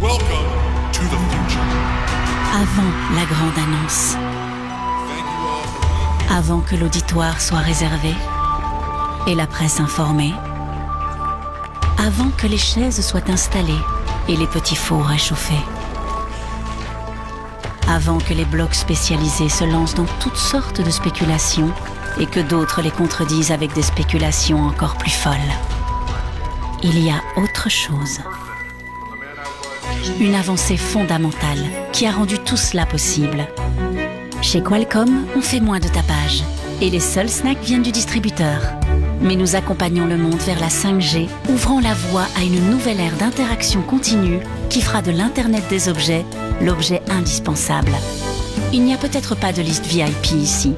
Welcome to the future. Avant la grande annonce, avant que l'auditoire soit réservé et la presse informée, avant que les chaises soient installées et les petits fours réchauffés, avant que les blogs spécialisés se lancent dans toutes sortes de spéculations et que d'autres les contredisent avec des spéculations encore plus folles. Il y a autre chose. Une avancée fondamentale qui a rendu tout cela possible. Chez Qualcomm, on fait moins de tapage et les seuls snacks viennent du distributeur. Mais nous accompagnons le monde vers la 5G, ouvrant la voie à une nouvelle ère d'interaction continue qui fera de l'Internet des objets l'objet indispensable. Il n'y a peut-être pas de liste VIP ici,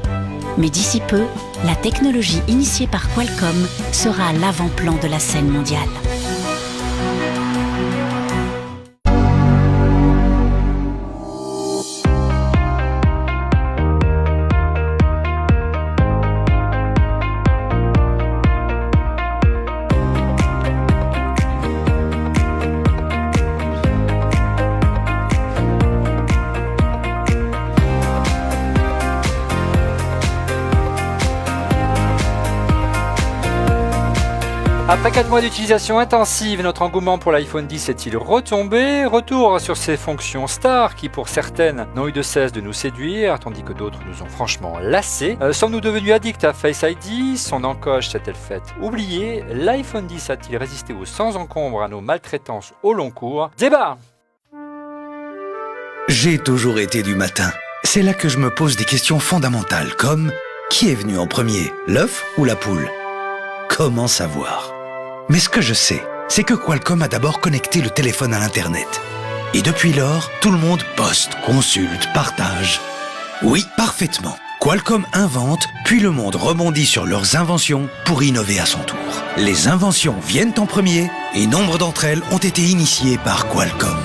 mais d'ici peu, la technologie initiée par Qualcomm sera à l'avant-plan de la scène mondiale. Après 4 mois d'utilisation intensive, notre engouement pour l'iPhone 10 est-il retombé? Retour sur ses fonctions stars qui pour certaines n'ont eu de cesse de nous séduire, tandis que d'autres nous ont franchement lassés. Sommes-nous devenus addicts à Face ID? Son encoche s'est-elle faite oublier? L'iPhone 10 a-t-il résisté aux sans encombre à nos maltraitances au long cours? Débat! J'ai toujours été du matin. C'est là que je me pose des questions fondamentales comme qui est venu en premier, l'œuf ou la poule? Comment savoir? Mais ce que je sais, c'est que Qualcomm a d'abord connecté le téléphone à l'Internet. Et depuis lors, tout le monde poste, consulte, partage. Oui, parfaitement. Qualcomm invente, puis le monde rebondit sur leurs inventions pour innover à son tour. Les inventions viennent en premier et nombre d'entre elles ont été initiées par Qualcomm.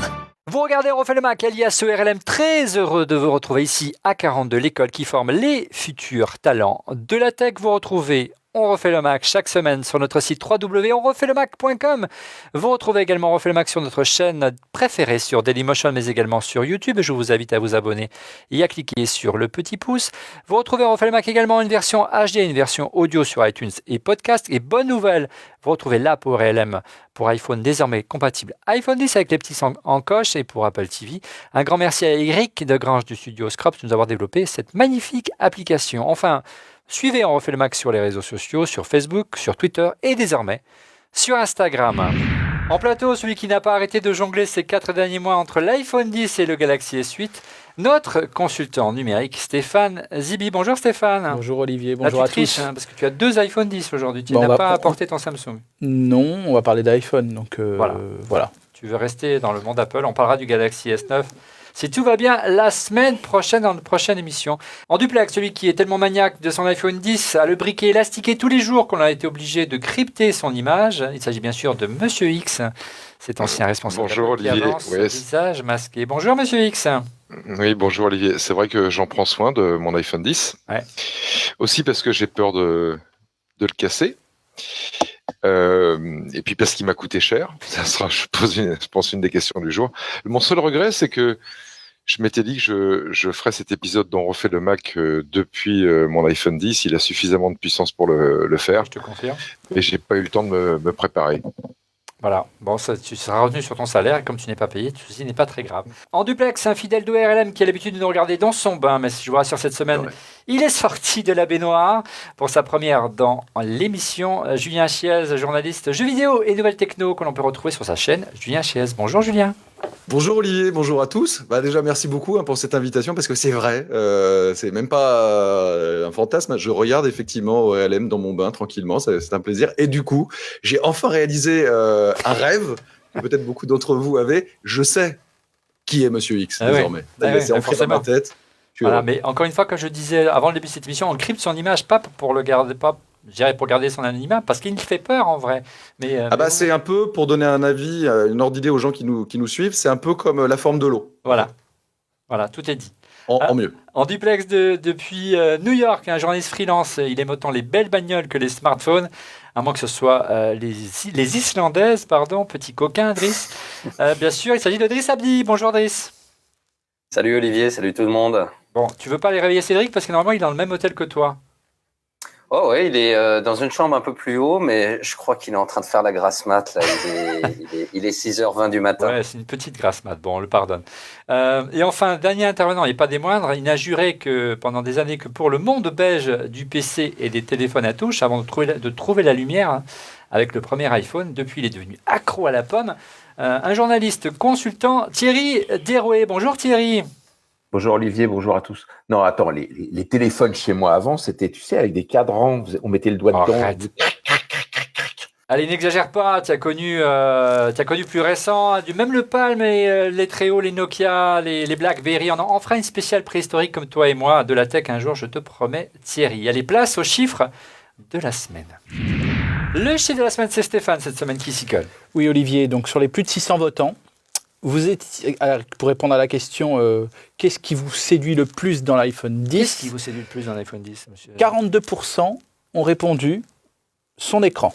Vous regardez On refait le Mac, alias ERLM, très heureux de vous retrouver ici à 42, l'école qui forme les futurs talents de la tech. Vous retrouvez On refait le Mac chaque semaine sur notre site www.onrefaitlemacom. Vous retrouvez également On refait le Mac sur notre chaîne préférée sur Dailymotion, mais également sur YouTube. Je vous invite à vous abonner et à cliquer sur le petit pouce. Vous retrouvez On refait le Mac également une version HD, une version audio sur iTunes et podcast. Et bonne nouvelle, vous retrouvez l'app ORLM pour iPhone désormais compatible iPhone 10 avec les petits encoches et pour Apple TV. Un grand merci à Eric de Grange du studio Scrops de nous avoir développé cette magnifique application. Enfin, suivez On refait le Mac sur les réseaux sociaux, sur Facebook, sur Twitter et désormais sur Instagram. En plateau, celui qui n'a pas arrêté de jongler ces 4 derniers mois entre l'iPhone 10 et le Galaxy S8, notre consultant numérique Stéphane Zibi. Bonjour Stéphane. Bonjour Olivier, bonjour à tous. Parce que tu as 2 iPhone 10 aujourd'hui, tu n'as pas apporté ton Samsung. Non, on va parler d'iPhone, donc voilà. Tu veux rester dans le monde Apple, on parlera du Galaxy S9. Si tout va bien, la semaine prochaine, dans une prochaine émission. En duplex, celui qui est tellement maniaque de son iPhone 10 a le briquet élastiqué tous les jours qu'on a été obligé de crypter son image. Il s'agit bien sûr de Monsieur X, cet ancien responsable. Bonjour Olivier. Visage masqué. Bonjour Monsieur X. Oui, bonjour Olivier. C'est vrai que j'en prends soin de mon iPhone 10. Ouais. Aussi parce que j'ai peur de le casser. Et puis parce qu'il m'a coûté cher. Ça sera, je pense, une des questions du jour. Mon seul regret, c'est que je m'étais dit que je ferais cet épisode dont on refait le Mac depuis mon iPhone 10. Il a suffisamment de puissance pour le faire. Je te confirme. Et j'ai pas eu le temps de me préparer. Voilà, bon, tu seras revenu sur ton salaire et comme tu n'es pas payé, ceci n'est pas très grave. En duplex, un fidèle d'ORLM qui a l'habitude de nous regarder dans son bain, mais si je vous rassure cette semaine, il est sorti de la baignoire pour sa première dans l'émission. Julien Chiez, journaliste jeux vidéo et nouvelles techno que l'on peut retrouver sur sa chaîne. Julien Chiez, bonjour Julien. Bonjour Olivier, bonjour à tous. Déjà merci beaucoup pour cette invitation parce que c'est vrai, c'est même pas un fantasme. Je regarde effectivement ORLM dans mon bain tranquillement, c'est un plaisir. Et du coup, j'ai enfin réalisé un rêve que peut-être beaucoup d'entre vous avaient. Je sais qui est Monsieur X désormais. C'est ancré dans ma tête. Voilà, mais encore une fois, comme je disais avant le début de cette émission, on crypte son image pas pour le garder, je dirais pour garder son anonymat, parce qu'il fait peur en vrai. Mais c'est un peu, pour donner un avis, une ordre d'idée aux gens qui nous suivent, c'est un peu comme la forme de l'eau. Voilà, tout est dit. En mieux. En duplex depuis New York, un journaliste freelance, il aime autant les belles bagnoles que les smartphones. à moins que ce soit les Islandaises, pardon, petit coquin, Driss. Bien sûr, il s'agit de Driss Abdi. Bonjour Driss. Salut Olivier, salut tout le monde. Bon, tu veux pas aller réveiller Cédric parce que normalement il est dans le même hôtel que toi. Oh ouais, il est dans une chambre un peu plus haut, mais je crois qu'il est en train de faire la grasse mat. Là. Il est 6h20 du matin. Ouais, c'est une petite grasse mat, bon, on le pardonne. Et enfin, dernier intervenant, et pas des moindres, il n'a juré que pendant des années que pour le monde belge du PC et des téléphones à touche, avant de trouver la lumière hein, avec le premier iPhone, depuis il est devenu accro à la pomme. Un journaliste consultant, Thierry Derouet. Bonjour Thierry. Bonjour Olivier, bonjour à tous. Non, attends, les téléphones chez moi avant, c'était, tu sais, avec des cadrans, on mettait le doigt dedans. Allez, n'exagère pas, tu as connu plus récent, même le Palm et les Treo, les Nokia, les BlackBerry. On fera une spéciale préhistorique comme toi et moi de la tech un jour, je te promets Thierry. Allez, place aux chiffres de la semaine. Le chiffre de la semaine, c'est Stéphane, cette semaine qui s'y colle. Oui Olivier, donc sur les plus de 600 votants, pour répondre à la question, qu'est-ce qui vous séduit le plus dans l'iPhone 10 ? Qu'est-ce qui vous séduit le plus dans l'iPhone 10, monsieur ? 42% ont répondu son écran,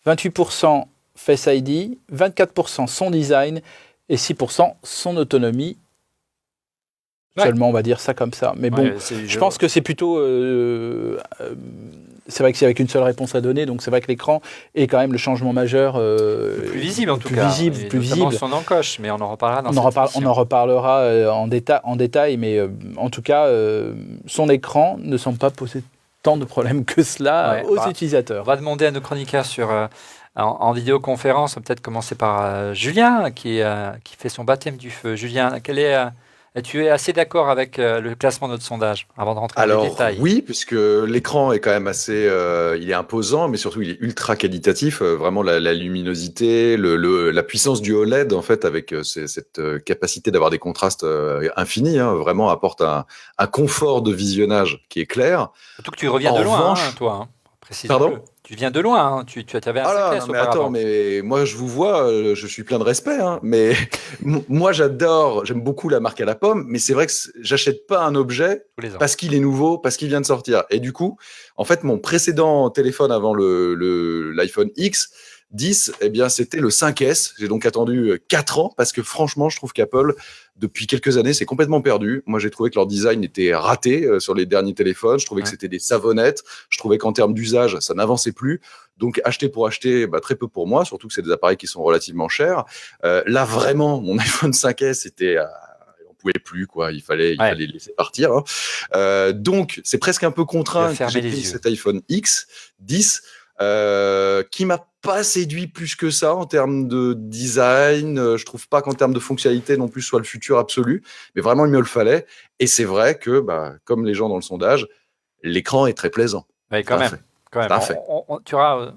28% Face ID, 24% son design et 6% son autonomie. Ouais. Seulement, on va dire ça comme ça. Mais bon, je pense que c'est plutôt... c'est vrai que c'est avec une seule réponse à donner, donc c'est vrai que l'écran est quand même le changement majeur. Plus visible en tout cas. Plus visible. Son encoche, mais on en reparlera dans On en reparlera en détail, mais en tout cas, son écran ne semble pas poser tant de problèmes que cela aux utilisateurs. On va demander à nos chroniqueurs en vidéoconférence, on va peut-être commencer par Julien, qui fait son baptême du feu. Julien, tu es assez d'accord avec le classement de notre sondage avant de rentrer dans les détails ? Oui, puisque l'écran est quand même assez, il est imposant, mais surtout il est ultra qualitatif. Vraiment la luminosité, la puissance du OLED en fait, avec cette capacité d'avoir des contrastes infinis, hein, vraiment apporte un confort de visionnage qui est clair. Surtout que tu reviens de loin, toi. Pardon ? Tu viens de loin, tu avais un CQS auparavant. Attends, mais moi je vous vois, je suis plein de respect, hein, mais moi j'aime beaucoup la marque à la pomme, mais c'est vrai que j'achète pas un objet parce qu'il est nouveau, parce qu'il vient de sortir. Et du coup, en fait, mon précédent téléphone avant l'iPhone X 10, eh bien, c'était le 5S. J'ai donc attendu 4 ans parce que franchement, je trouve qu'Apple, depuis quelques années, s'est complètement perdu. Moi, j'ai trouvé que leur design était raté sur les derniers téléphones. Je trouvais que c'était des savonnettes. Je trouvais qu'en termes d'usage, ça n'avançait plus. Donc, acheter pour acheter, très peu pour moi, surtout que c'est des appareils qui sont relativement chers. Là, vraiment, mon iPhone 5S était... on pouvait plus, quoi. Il fallait laisser partir. Hein. Donc, c'est presque un peu contraint que j'ai pris cet iPhone X 10 qui m'a pas séduit plus que ça en termes de design. Je trouve pas qu'en termes de fonctionnalité non plus soit le futur absolu, mais vraiment il me le fallait. Et c'est vrai que, comme les gens dans le sondage, l'écran est très plaisant. Oui, quand même.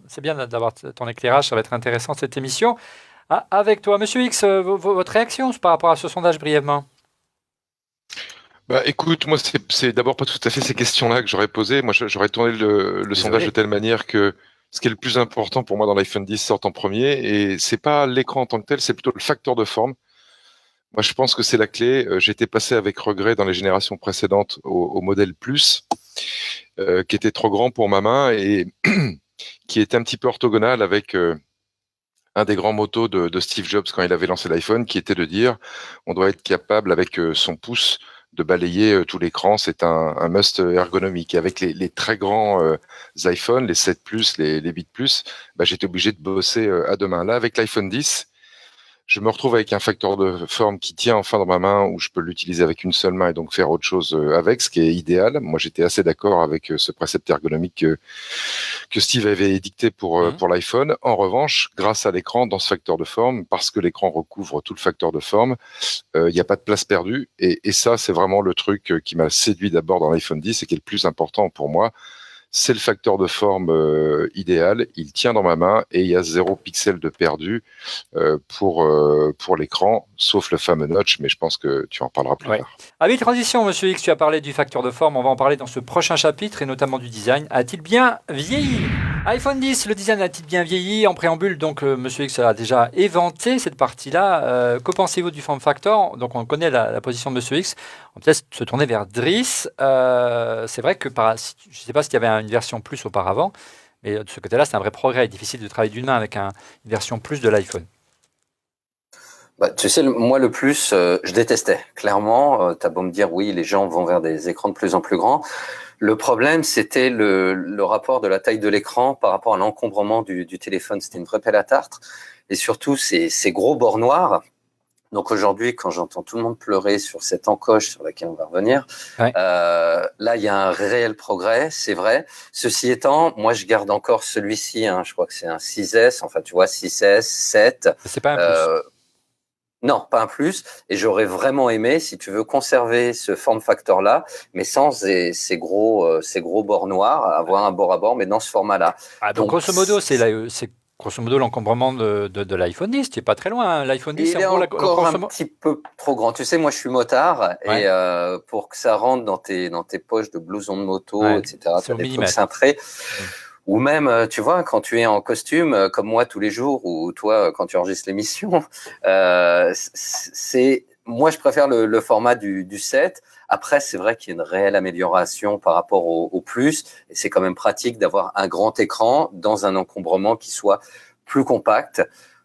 C'est bien d'avoir ton éclairage, ça va être intéressant cette émission. Avec toi, Monsieur X, votre réaction par rapport à ce sondage brièvement ? Écoute, moi c'est d'abord pas tout à fait ces questions-là que j'aurais posées. Moi j'aurais tourné le sondage de telle manière que ce qui est le plus important pour moi dans l'iPhone 10 sort en premier, et c'est pas l'écran en tant que tel, c'est plutôt le facteur de forme. Moi, je pense que c'est la clé. J'étais passé avec regret dans les générations précédentes au modèle Plus, qui était trop grand pour ma main et qui était un petit peu orthogonal avec un des grands motos de Steve Jobs quand il avait lancé l'iPhone, qui était de dire on doit être capable avec son pouce de balayer tout l'écran. C'est un must ergonomique. Et avec les très grands iPhones, les 7 Plus, les 8 Plus, j'étais obligé de bosser à deux mains. Là, avec l'iPhone 10, je me retrouve avec un facteur de forme qui tient enfin dans ma main, où je peux l'utiliser avec une seule main et donc faire autre chose avec, ce qui est idéal. Moi, j'étais assez d'accord avec ce précepte ergonomique que Steve avait édicté pour l'iPhone. En revanche, grâce à l'écran, dans ce facteur de forme, parce que l'écran recouvre tout le facteur de forme, il n'y a pas de place perdue. Et ça, c'est vraiment le truc qui m'a séduit d'abord dans l'iPhone 10 et qui est le plus important pour moi. C'est le facteur de forme idéal, il tient dans ma main et il y a 0 pixel de perdu pour l'écran, sauf le fameux notch, mais je pense que tu en parleras plus tard. Avec transition, Monsieur X, tu as parlé du facteur de forme, on va en parler dans ce prochain chapitre et notamment du design. A-t-il bien vieilli ? iPhone 10, le design a-t-il bien vieilli ? En préambule, donc Monsieur X a déjà éventé cette partie-là. Que pensez-vous du form factor ? Donc on connaît la position de Monsieur X. On peut peut-être se tourner vers Driss. C'est vrai que je ne sais pas s'il y avait une version plus auparavant, Mais de ce côté-là, c'est un vrai progrès. Difficile de travailler d'une main avec une version plus de l'iPhone. Bah, tu sais, moi, le plus, je détestais. Clairement, t'as beau me dire, oui, les gens vont vers des écrans de plus en plus grands. Le problème, c'était le rapport de la taille de l'écran par rapport à l'encombrement du téléphone. C'était une vraie pelle à tartre. Et surtout, ces gros bords noirs. Donc aujourd'hui, quand j'entends tout le monde pleurer sur cette encoche sur laquelle on va revenir, là, il y a un réel progrès, c'est vrai. Ceci étant, moi, je garde encore celui-ci. Je crois que c'est un 6S. Enfin, tu vois, 6S, 7. C'est pas un plus. Non, pas un plus. Et j'aurais vraiment aimé, si tu veux, conserver ce form factor-là, mais sans ces gros bords noirs, avoir un bord à bord, mais dans ce format-là. Donc grosso modo, c'est grosso modo l'encombrement de l'iPhone 10. Tu n'es pas très loin. Hein. L'iPhone 10, il est encore un petit peu trop grand. Tu sais, moi, je suis motard, et pour que ça rentre dans tes poches de blouson de moto, etc., tu as des trucs cintrés. Ou même, tu vois, quand tu es en costume, comme moi tous les jours, ou toi, quand tu enregistres l'émission, moi, je préfère le format du 7. Après, c'est vrai qu'il y a une réelle amélioration par rapport au plus, et c'est quand même pratique d'avoir un grand écran dans un encombrement qui soit plus compact.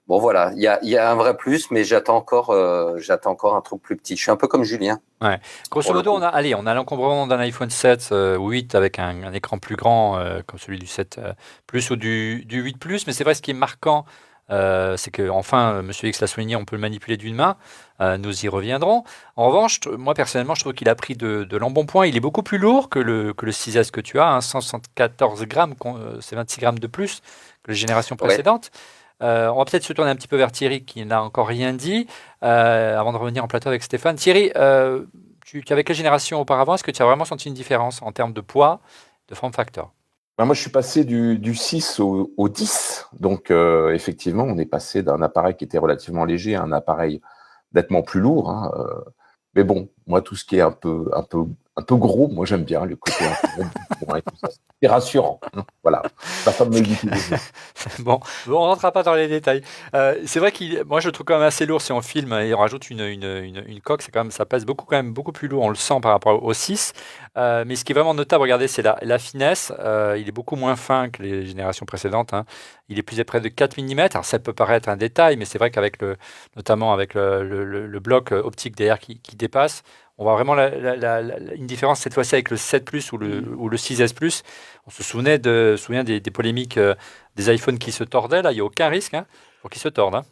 Bon, voilà, il y a un vrai plus, mais j'attends encore un truc plus petit. Je suis un peu comme Julien. Ouais. Grosso modo, on a l'encombrement d'un iPhone 7 ou 8 avec un écran plus grand comme celui du 7 Plus ou du 8 Plus, mais c'est vrai, ce qui est marquant, c'est que enfin, Monsieur X l'a souligné, on peut le manipuler d'une main. Nous y reviendrons. En revanche, moi personnellement, je trouve qu'il a pris de l'embonpoint. Il est beaucoup plus lourd que le 6S que tu as, 174 grammes, c'est 26 grammes de plus que les générations précédentes. On va peut-être se tourner un petit peu vers Thierry qui n'a encore rien dit avant de revenir en plateau avec Stéphane. Thierry, tu avais quelle génération auparavant? Est-ce que tu as vraiment senti une différence en termes de poids, de form factor? Moi, je suis passé du 6 au 10. Donc, effectivement, on est passé d'un appareil qui était relativement léger à un appareil nettement plus lourd. Mais bon, moi, tout ce qui est un peu gros, moi, j'aime bien le côté un peu et tout ça. C'est rassurant. Voilà. Ma femme me le dit tous les jours. Bon, on ne rentrera pas dans les détails. C'est vrai moi, je le trouve quand même assez lourd si on filme et on rajoute une coque. C'est quand même, ça pèse quand même beaucoup plus lourd. On le sent par rapport au 6. Mais ce qui est vraiment notable, regardez, c'est la finesse. Il est beaucoup moins fin que les générations précédentes. Il est plus près de 4 mm. Alors, ça peut paraître un détail, mais c'est vrai qu'avec notamment avec le bloc optique derrière qui dépasse, on voit vraiment une différence cette fois-ci avec le 7 Plus ou le 6S Plus. On se souvient des polémiques des iPhones qui se tordaient. Là, il n'y a aucun risque pour qu'ils se tordent.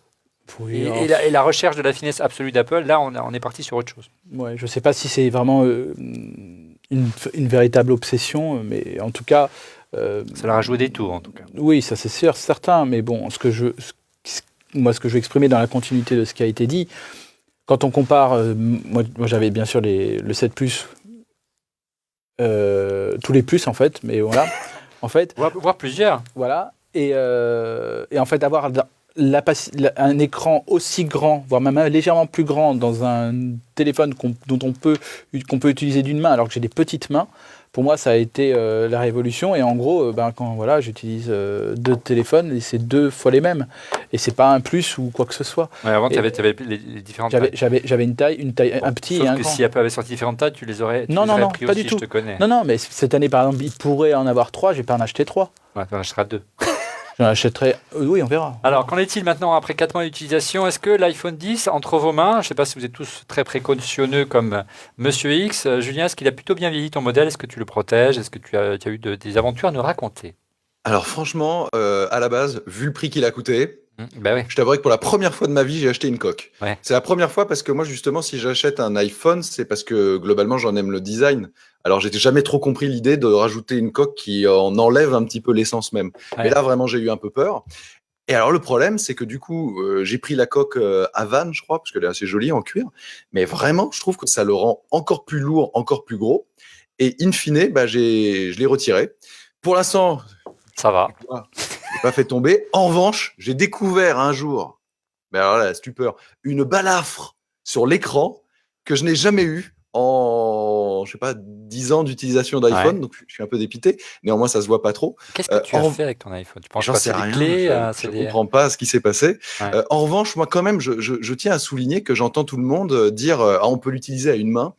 Oui, et la recherche de la finesse absolue d'Apple, là, on est parti sur autre chose. Ouais, je ne sais pas si c'est vraiment une véritable obsession, mais en tout cas... ça leur a joué des tours, en tout cas. Oui, ça c'est sûr, certain. Mais bon, ce que je veux exprimer dans la continuité de ce qui a été dit, quand on compare, moi j'avais bien sûr le 7 Plus, tous les plus en fait, mais voilà, en fait, voir plusieurs. Voilà, et en fait avoir un écran aussi grand, voire même légèrement plus grand dans un téléphone qu'on peut utiliser d'une main, alors que j'ai des petites mains. Pour moi, ça a été la révolution. Et en gros, quand j'utilise deux téléphones, et c'est 2 fois les mêmes. Et c'est pas un plus ou quoi que ce soit. Ouais, avant, tu avais les différentes tailles. J'avais une taille, un petit et un grand. Sauf que si Apple avait sorti différentes tailles, tu les aurais non, pris pas aussi, du tout. Je te connais. Non, mais cette année, par exemple, il pourrait en avoir 3. Je vais pas en acheter 3. Ouais, tu en achèteras 2. J'en achèterai... Oui, on verra. Alors, qu'en est-il maintenant après 4 mois d'utilisation? Est-ce que l'iPhone 10, entre vos mains, je ne sais pas si vous êtes tous très précautionneux comme Monsieur X, Julien, est-ce qu'il a plutôt bien vieilli ton modèle? Est-ce que tu le protèges? Est-ce que tu as eu des aventures à nous raconter? Alors franchement, à la base, vu le prix qu'il a coûté, oui. Je t'avouerai que pour la première fois de ma vie, j'ai acheté une coque. Ouais. C'est la première fois parce que moi, justement, si j'achète un iPhone, c'est parce que globalement, j'en aime le design. Alors, j'ai jamais trop compris l'idée de rajouter une coque qui en enlève un petit peu l'essence même. Ouais. Mais là, vraiment, j'ai eu un peu peur. Et alors, le problème, c'est que du coup, j'ai pris la coque Havane, je crois, parce qu'elle est assez jolie en cuir. Mais vraiment, je trouve que ça le rend encore plus lourd, encore plus gros. Et in fine, je l'ai retiré. Pour l'instant, ça va. Je l'ai pas fait tomber. En revanche, j'ai découvert un jour, mais alors là, la stupeur, une balafre sur l'écran que je n'ai jamais eu en, 10 ans d'utilisation d'iPhone. Ouais. Donc, je suis un peu dépité. Néanmoins, ça se voit pas trop. Qu'est-ce que tu as fait avec ton iPhone? Tu penses que c'est des clés? Je ne comprends pas ce qui s'est passé. Ouais. En revanche, moi, quand même, je tiens à souligner que j'entends tout le monde dire on peut l'utiliser à une main.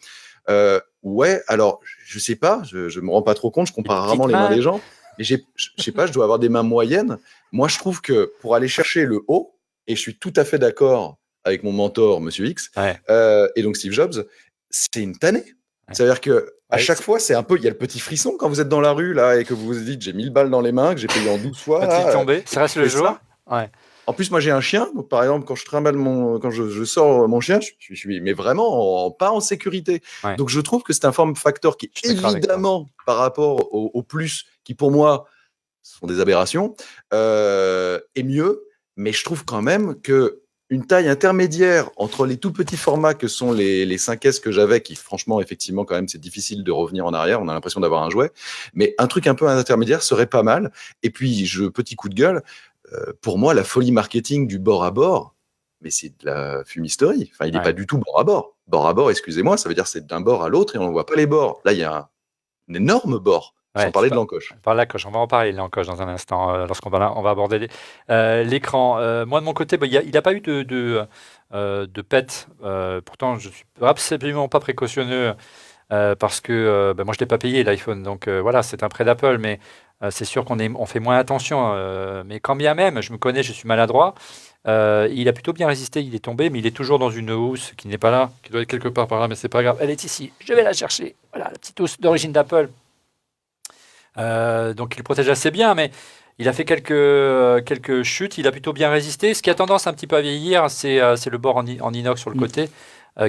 Ouais, alors, je sais pas, je me rends pas trop compte, je compare rarement les mains des gens. Mais je sais pas, je dois avoir des mains moyennes. Moi, je trouve que pour aller chercher le haut, et je suis tout à fait d'accord avec mon mentor, Monsieur X, Ouais. et donc Steve Jobs, c'est une tannée. Ouais. C'est-à-dire que à Ouais, chaque fois, c'est un peu, il y a le petit frisson quand vous êtes dans la rue là et que vous vous dites j'ai 1000 balles dans les mains, que j'ai payé en 12 fois. Quand il là, est tombé, ça reste tu le fais jour. ça. Ouais. En plus, moi, j'ai un chien. Donc, par exemple, quand je trimballe quand je sors mon chien, je suis mais vraiment pas en sécurité. Ouais. Donc, je trouve que c'est un form factor qui, Je suis d'accord avec toi. évidemment, par rapport au plus, qui pour moi sont des aberrations, est mieux. Mais je trouve quand même que une taille intermédiaire entre les tout petits formats que sont les 5S que j'avais, qui franchement, effectivement, quand même, c'est difficile de revenir en arrière. On a l'impression d'avoir un jouet. Mais un truc un peu intermédiaire serait pas mal. Et puis, petit coup de gueule. Pour moi, la folie marketing du bord à bord, mais c'est de la fumisterie. Enfin, il n'est Ouais. pas du tout bord à bord. Bord à bord, excusez-moi, ça veut dire c'est d'un bord à l'autre et on ne voit pas les bords. Là, il y a un énorme bord, Ouais, sans parler c'est de l'encoche. Par l'encoche, on va en parler de l'encoche dans un instant, lorsqu'on on va aborder l'écran. Moi, de mon côté, il n'a pas eu de pet. Pourtant, je ne suis absolument pas précautionneux parce que moi, je ne l'ai pas payé, l'iPhone. Donc voilà, c'est un prêt d'Apple, mais c'est sûr on fait moins attention. Mais quand bien même, je me connais, je suis maladroit. Il a plutôt bien résisté, il est tombé, mais il est toujours dans une housse qui n'est pas là, qui doit être quelque part par là, mais c'est pas grave. Elle est ici, je vais la chercher. Voilà, la petite housse d'origine d'Apple. Donc il protège assez bien, mais il a fait quelques chutes, il a plutôt bien résisté. Ce qui a tendance un petit peu à vieillir, c'est le bord en inox sur le côté,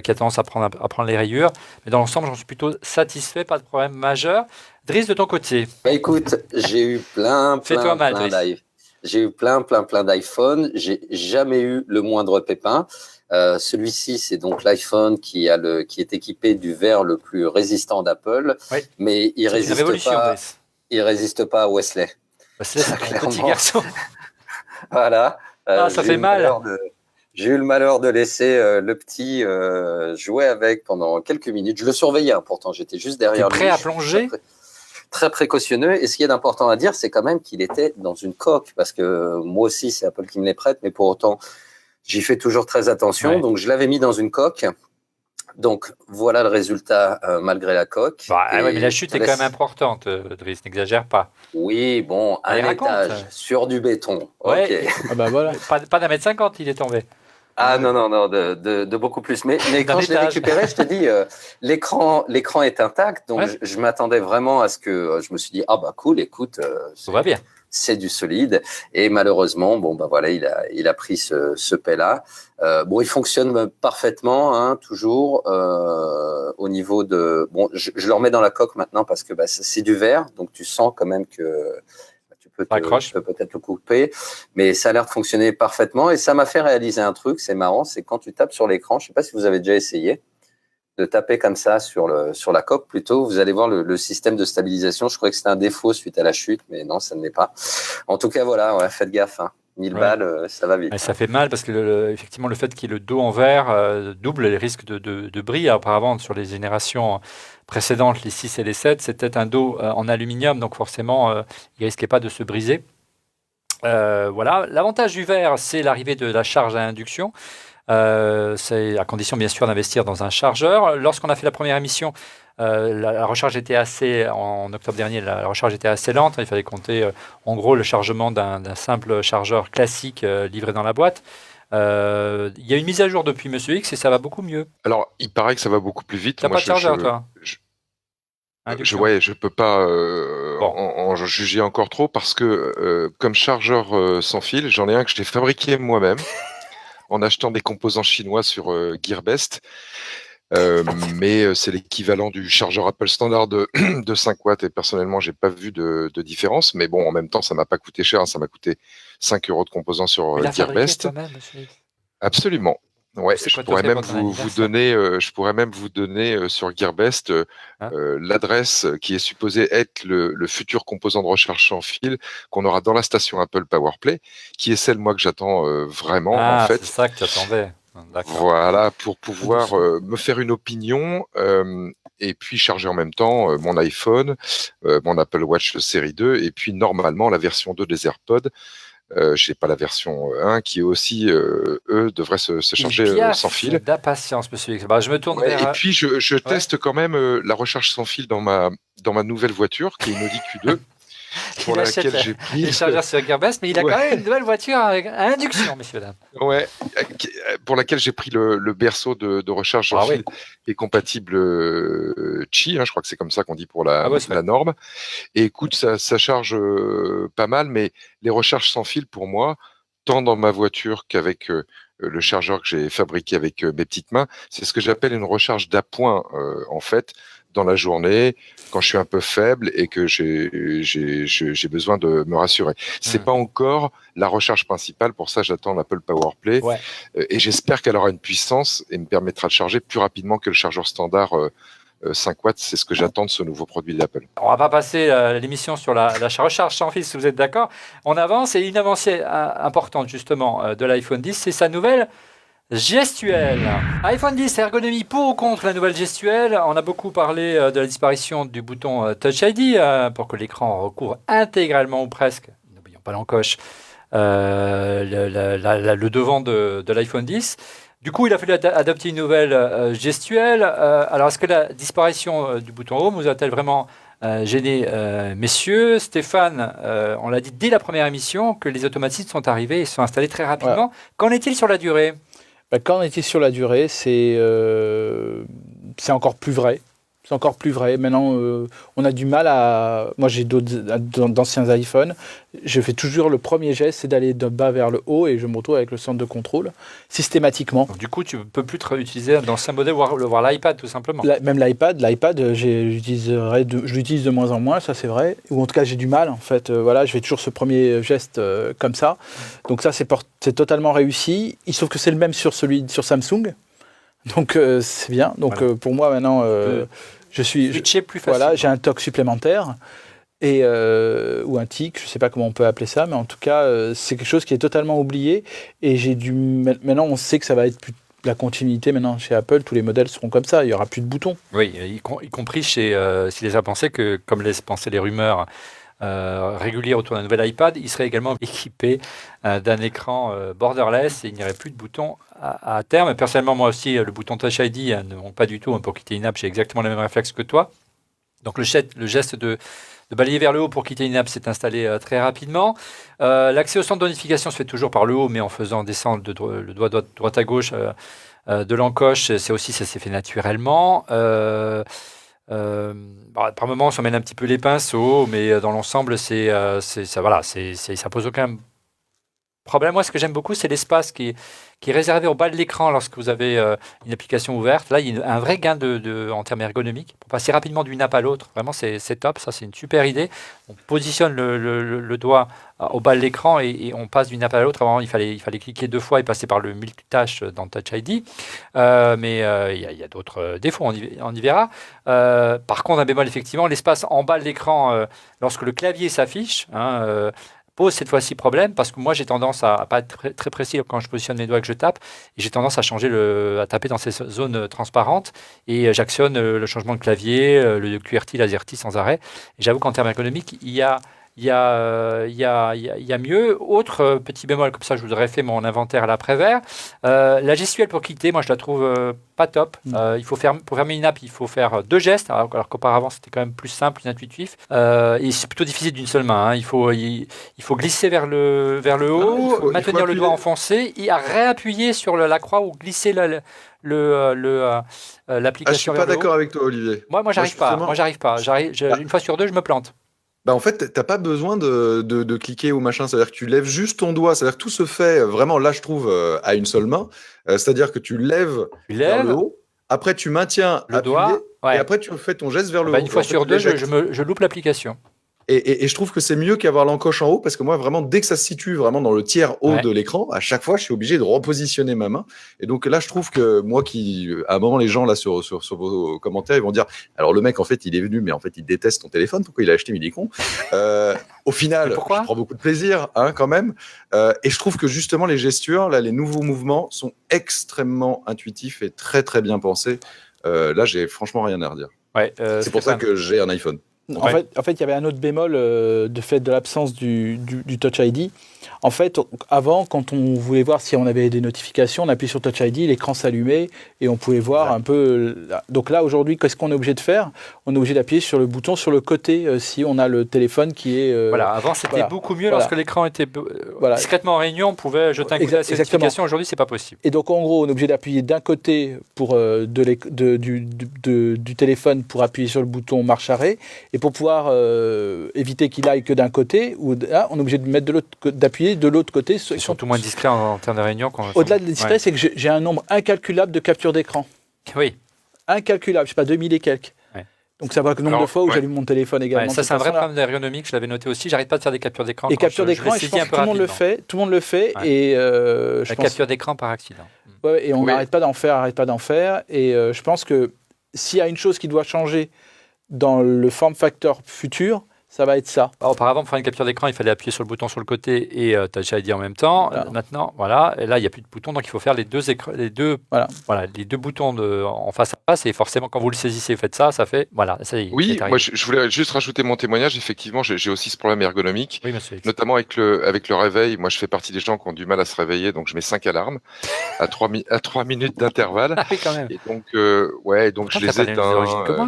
qui a tendance à prendre les rayures. Mais dans l'ensemble, j'en suis plutôt satisfait, pas de problème majeur. Driss, de ton côté? Bah écoute, j'ai eu plein d'iPhone. J'ai eu plein d'iPhone. J'ai jamais eu le moindre pépin. Celui-ci, c'est donc l'iPhone qui est équipé du verre le plus résistant d'Apple, Oui. mais il résiste pas à Wesley. C'est ça, petit garçon. Voilà. Ça fait mal. J'ai eu le malheur de laisser le petit jouer avec pendant quelques minutes. Je le surveillais, pourtant, j'étais juste derrière lui. Prêt à plonger? Très précautionneux. Et ce qui est important à dire, c'est quand même qu'il était dans une coque, parce que moi aussi, c'est Apple qui me les prête, mais pour autant, j'y fais toujours très attention. Ouais. Donc, je l'avais mis dans une coque. Donc, voilà le résultat malgré la coque. Ouais, mais la chute est quand même importante, Driss, n'exagère pas. Oui, bon, un étage sur du béton. Ouais. Okay. Ah bah voilà. Pas d'un mètre 50, il est tombé. Ah non, de beaucoup plus. Mais quand je l'ai récupéré, je te dis, l'écran est intact, donc ouais. je m'attendais vraiment à ce que je me suis dit, ah bah cool, écoute, ça va bien. C'est du solide. Et malheureusement, bon bah voilà, il a pris ce paix-là. Bon, il fonctionne parfaitement, toujours au niveau de. Bon, je le remets dans la coque maintenant parce que c'est du verre, donc tu sens quand même que. Tu peux peut-être le couper, mais ça a l'air de fonctionner parfaitement et ça m'a fait réaliser un truc, c'est marrant, c'est quand tu tapes sur l'écran, je ne sais pas si vous avez déjà essayé de taper comme ça sur la coque plutôt, vous allez voir le système de stabilisation, je croyais que c'était un défaut suite à la chute, mais non, ça ne l'est pas. En tout cas, voilà, ouais, faites gaffe, 1000 balles, ça va vite. Ouais, ça fait mal parce que effectivement, le fait qu'il y ait le dos en verre double les risques de bris. Auparavant, sur les générations précédentes, les 6 et les 7, c'était un dos en aluminium, donc forcément, il ne risquait pas de se briser. Voilà. L'avantage du verre, c'est l'arrivée de la charge à induction. C'est à condition, bien sûr, d'investir dans un chargeur. Lorsqu'on a fait la première émission, la recharge était en octobre dernier, la recharge était assez lente. Il fallait compter, en gros, le chargement d'un simple chargeur classique livré dans la boîte. Il y a une mise à jour depuis Monsieur X et ça va beaucoup mieux. Alors, il paraît que ça va beaucoup plus vite. T'as pas de chargeur, toi? Je peux pas en juger encore trop parce que comme chargeur sans fil, j'en ai un que je l'ai fabriqué moi-même en achetant des composants chinois sur Gearbest. Mais c'est l'équivalent du chargeur Apple standard de 5 watts et personnellement j'ai pas vu de différence, mais bon, en même temps ça m'a pas coûté cher, ça m'a coûté 5 € de composants sur Gearbest. Absolument. Ouais, je pourrais même vous donner sur Gearbest l'adresse qui est supposée être le futur composant de recharge sans fil qu'on aura dans la station Apple PowerPlay, qui est celle moi que j'attends vraiment en fait. C'est ça que tu attendais. Voilà, pour pouvoir me faire une opinion et puis charger en même temps mon iPhone, mon Apple Watch série 2 et puis normalement la version 2 des AirPods. Je n'ai pas la version 1 qui aussi, eux, devraient se charger sans fil. D'impatience, monsieur X. Je me tourne vers... Et puis, je teste quand même la recharge sans fil dans ma nouvelle voiture, qui est une Audi Q2. pour Il achète laquelle j'ai pris. les chargeurs sur Gearbest, mais il a quand même une nouvelle voiture avec à induction, messieurs dames. Ouais, pour laquelle j'ai pris le berceau de recharge sans Ah fil et compatible Qi, je crois que c'est comme ça qu'on dit pour la c'est la norme. Et écoute, ça charge pas mal, mais les recharges sans fil pour moi, tant dans ma voiture qu'avec le chargeur que j'ai fabriqué avec mes petites mains, c'est ce que j'appelle une recharge d'appoint en fait dans la journée quand je suis un peu faible et que j'ai besoin de me rassurer. C'est pas encore la recharge principale, pour ça j'attends l'Apple PowerPlay et j'espère qu'elle aura une puissance et me permettra de charger plus rapidement que le chargeur standard 5 watts, c'est ce que j'attends de ce nouveau produit d'Apple. On va pas passer l'émission sur la recharge sans fil, si vous êtes d'accord. On avance, et une avancée importante justement de l'iPhone 10, c'est sa nouvelle gestuelle. iPhone 10, ergonomie pour ou contre la nouvelle gestuelle. On a beaucoup parlé de la disparition du bouton Touch ID pour que l'écran recouvre intégralement ou presque, n'oublions pas l'encoche, le devant de l'iPhone 10. Du coup, il a fallu adopter une nouvelle gestuelle. Alors, est-ce que la disparition du bouton Home vous a-t-elle vraiment gêné, messieurs? Stéphane, on l'a dit dès la première émission que les automatismes sont arrivés et sont installés très rapidement. Qu'en est-il sur la durée? Quand on était sur la durée, c'est encore plus vrai. C'est encore plus vrai. Maintenant, on a du mal à... Moi, j'ai d'anciens iPhones. Je fais toujours le premier geste, c'est d'aller de bas vers le haut et je me retrouve avec le centre de contrôle, systématiquement. Donc, du coup, tu ne peux plus utiliser d'anciens modèles, voir l'iPad, tout simplement. Même l'iPad, je l'utilise de moins en moins, ça c'est vrai. Ou en tout cas, j'ai du mal, en fait. Je fais toujours ce premier geste comme ça. Donc ça, c'est totalement réussi. Il se trouve que c'est le même sur Samsung. Donc c'est bien. Donc pour moi, maintenant... je suis plus facile. J'ai un TOC supplémentaire ou un TIC, je ne sais pas comment on peut appeler ça, mais en tout cas, c'est quelque chose qui est totalement oublié. Et maintenant, on sait que ça va être plus la continuité. Maintenant, chez Apple, tous les modèles seront comme ça. Il n'y aura plus de boutons. Oui, y compris s'il les a pensé que, comme laissent penser les rumeurs régulières autour d'un nouvel iPad, il serait également équipé d'un écran borderless et il n'y aurait plus de boutons à terme. Personnellement, moi aussi, le bouton Touch ID ne manque pas du tout pour quitter une app. J'ai exactement le même réflexe que toi. Donc le geste de balayer vers le haut pour quitter une app s'est installé très rapidement. L'accès au centre de notification se fait toujours par le haut, mais en faisant descendre le doigt droite à gauche de l'encoche, ça s'est fait naturellement. Par moments, on s'en mêle un petit peu les pinceaux, mais dans l'ensemble, ça pose aucun problème. Moi, ce que j'aime beaucoup, c'est l'espace qui est réservé au bas de l'écran lorsque vous avez une application ouverte. Là, il y a un vrai gain en termes ergonomiques pour passer rapidement d'une app à l'autre. Vraiment, c'est top. Ça, c'est une super idée. On positionne le doigt au bas de l'écran et on passe d'une app à l'autre. Avant, il fallait cliquer 2 fois et passer par le multitâche dans Touch ID. Mais il y a d'autres défauts, on y verra. Par contre, un bémol, effectivement, l'espace en bas de l'écran, lorsque le clavier s'affiche, pose cette fois-ci problème, parce que moi j'ai tendance à pas être très précis quand je positionne mes doigts et que je tape, et j'ai tendance à à taper dans ces zones transparentes, et j'actionne le changement de clavier, le QWERTY, l'AZERTY sans arrêt. Et j'avoue qu'en termes économiques, il y a mieux. Autre petit bémol, comme ça je vous aurais fait mon inventaire à l'après-vert. La gestuelle pour quitter, moi je la trouve pas top. Pour fermer une app, il faut faire 2 gestes, alors qu'auparavant c'était quand même plus simple, plus intuitif. Et c'est plutôt difficile d'une seule main. Il faut glisser vers le haut, maintenir le doigt enfoncé et à réappuyer sur la croix ou glisser l'application. Je suis pas d'accord avec toi, Olivier. Moi j'arrive pas. Une fois sur 2, je me plante. En fait, t'as pas besoin de cliquer ou machin. C'est-à-dire que tu lèves juste ton doigt. C'est-à-dire que tout se fait vraiment, là, je trouve, à une seule main. C'est-à-dire que tu lèves vers le haut. Après, tu maintiens le doigt. Et après, tu fais ton geste vers le haut. Une fois sur 2, je loupe l'application. Et je trouve que c'est mieux qu'avoir l'encoche en haut, parce que moi, vraiment, dès que ça se situe vraiment dans le tiers haut de l'écran, à chaque fois, je suis obligé de repositionner ma main. Et donc là, je trouve que moi à un moment, les gens, là, sur vos commentaires, ils vont dire, alors le mec, en fait, il est venu, mais en fait, il déteste ton téléphone. Pourquoi il a acheté, mais il est con. Au final, je prends beaucoup de plaisir, quand même. Et je trouve que justement, les gestures, là, les nouveaux mouvements sont extrêmement intuitifs et très, très bien pensés. Là, j'ai franchement rien à redire. C'est pour ça que j'ai un iPhone. En fait, il y avait un autre bémol de fait de l'absence du Touch ID. En fait, avant, quand on voulait voir si on avait des notifications, on appuyait sur Touch ID, l'écran s'allumait et on pouvait voir un peu. Donc là, aujourd'hui, qu'est-ce qu'on est obligé de faire? On est obligé d'appuyer sur le bouton sur le côté si on a le téléphone qui est. Voilà, avant c'était beaucoup mieux lorsque l'écran était discrètement en réunion, on pouvait jeter un coup d'œil à ces notifications. Aujourd'hui, c'est pas possible. Et donc, en gros, on est obligé d'appuyer d'un côté pour du téléphone pour appuyer sur le bouton marche-arrêt et pour pouvoir éviter qu'il aille que d'un côté, on est obligé d'appuyer de l'autre côté. Ils sont tout moins discrets en termes de réunion. Au-delà de discret, c'est que j'ai un nombre incalculable de captures d'écran. Oui. Incalculable, je sais pas, 2000 et quelques. Ouais. Donc ça va le nombre de fois où j'allume mon téléphone également. Ça, c'est un vrai problème d'ergonomie que je l'avais noté aussi. J'arrête pas de faire des captures d'écran. Et captures d'écran, je pense que tout le monde le fait. Tout le monde le fait. Ouais. Et la capture d'écran par accident. Ouais, et on n'arrête pas d'en faire. Et je pense que s'il y a une chose qui doit changer dans le form factor futur, ça va être ça. Alors, auparavant, pour faire une capture d'écran, il fallait appuyer sur le bouton sur le côté et Touch ID en même temps. Maintenant, voilà. Et là, il n'y a plus de boutons, donc il faut faire les deux boutons en face à face. Et forcément, quand vous le saisissez, vous faites ça fait. Voilà, ça y est. Oui, moi, je voulais juste rajouter mon témoignage. Effectivement, j'ai aussi ce problème ergonomique, notamment avec le réveil. Moi, je fais partie des gens qui ont du mal à se réveiller, donc je mets 5 alarmes à 3 minutes d'intervalle. Ah oui, quand même. Et donc, donc je les éteins.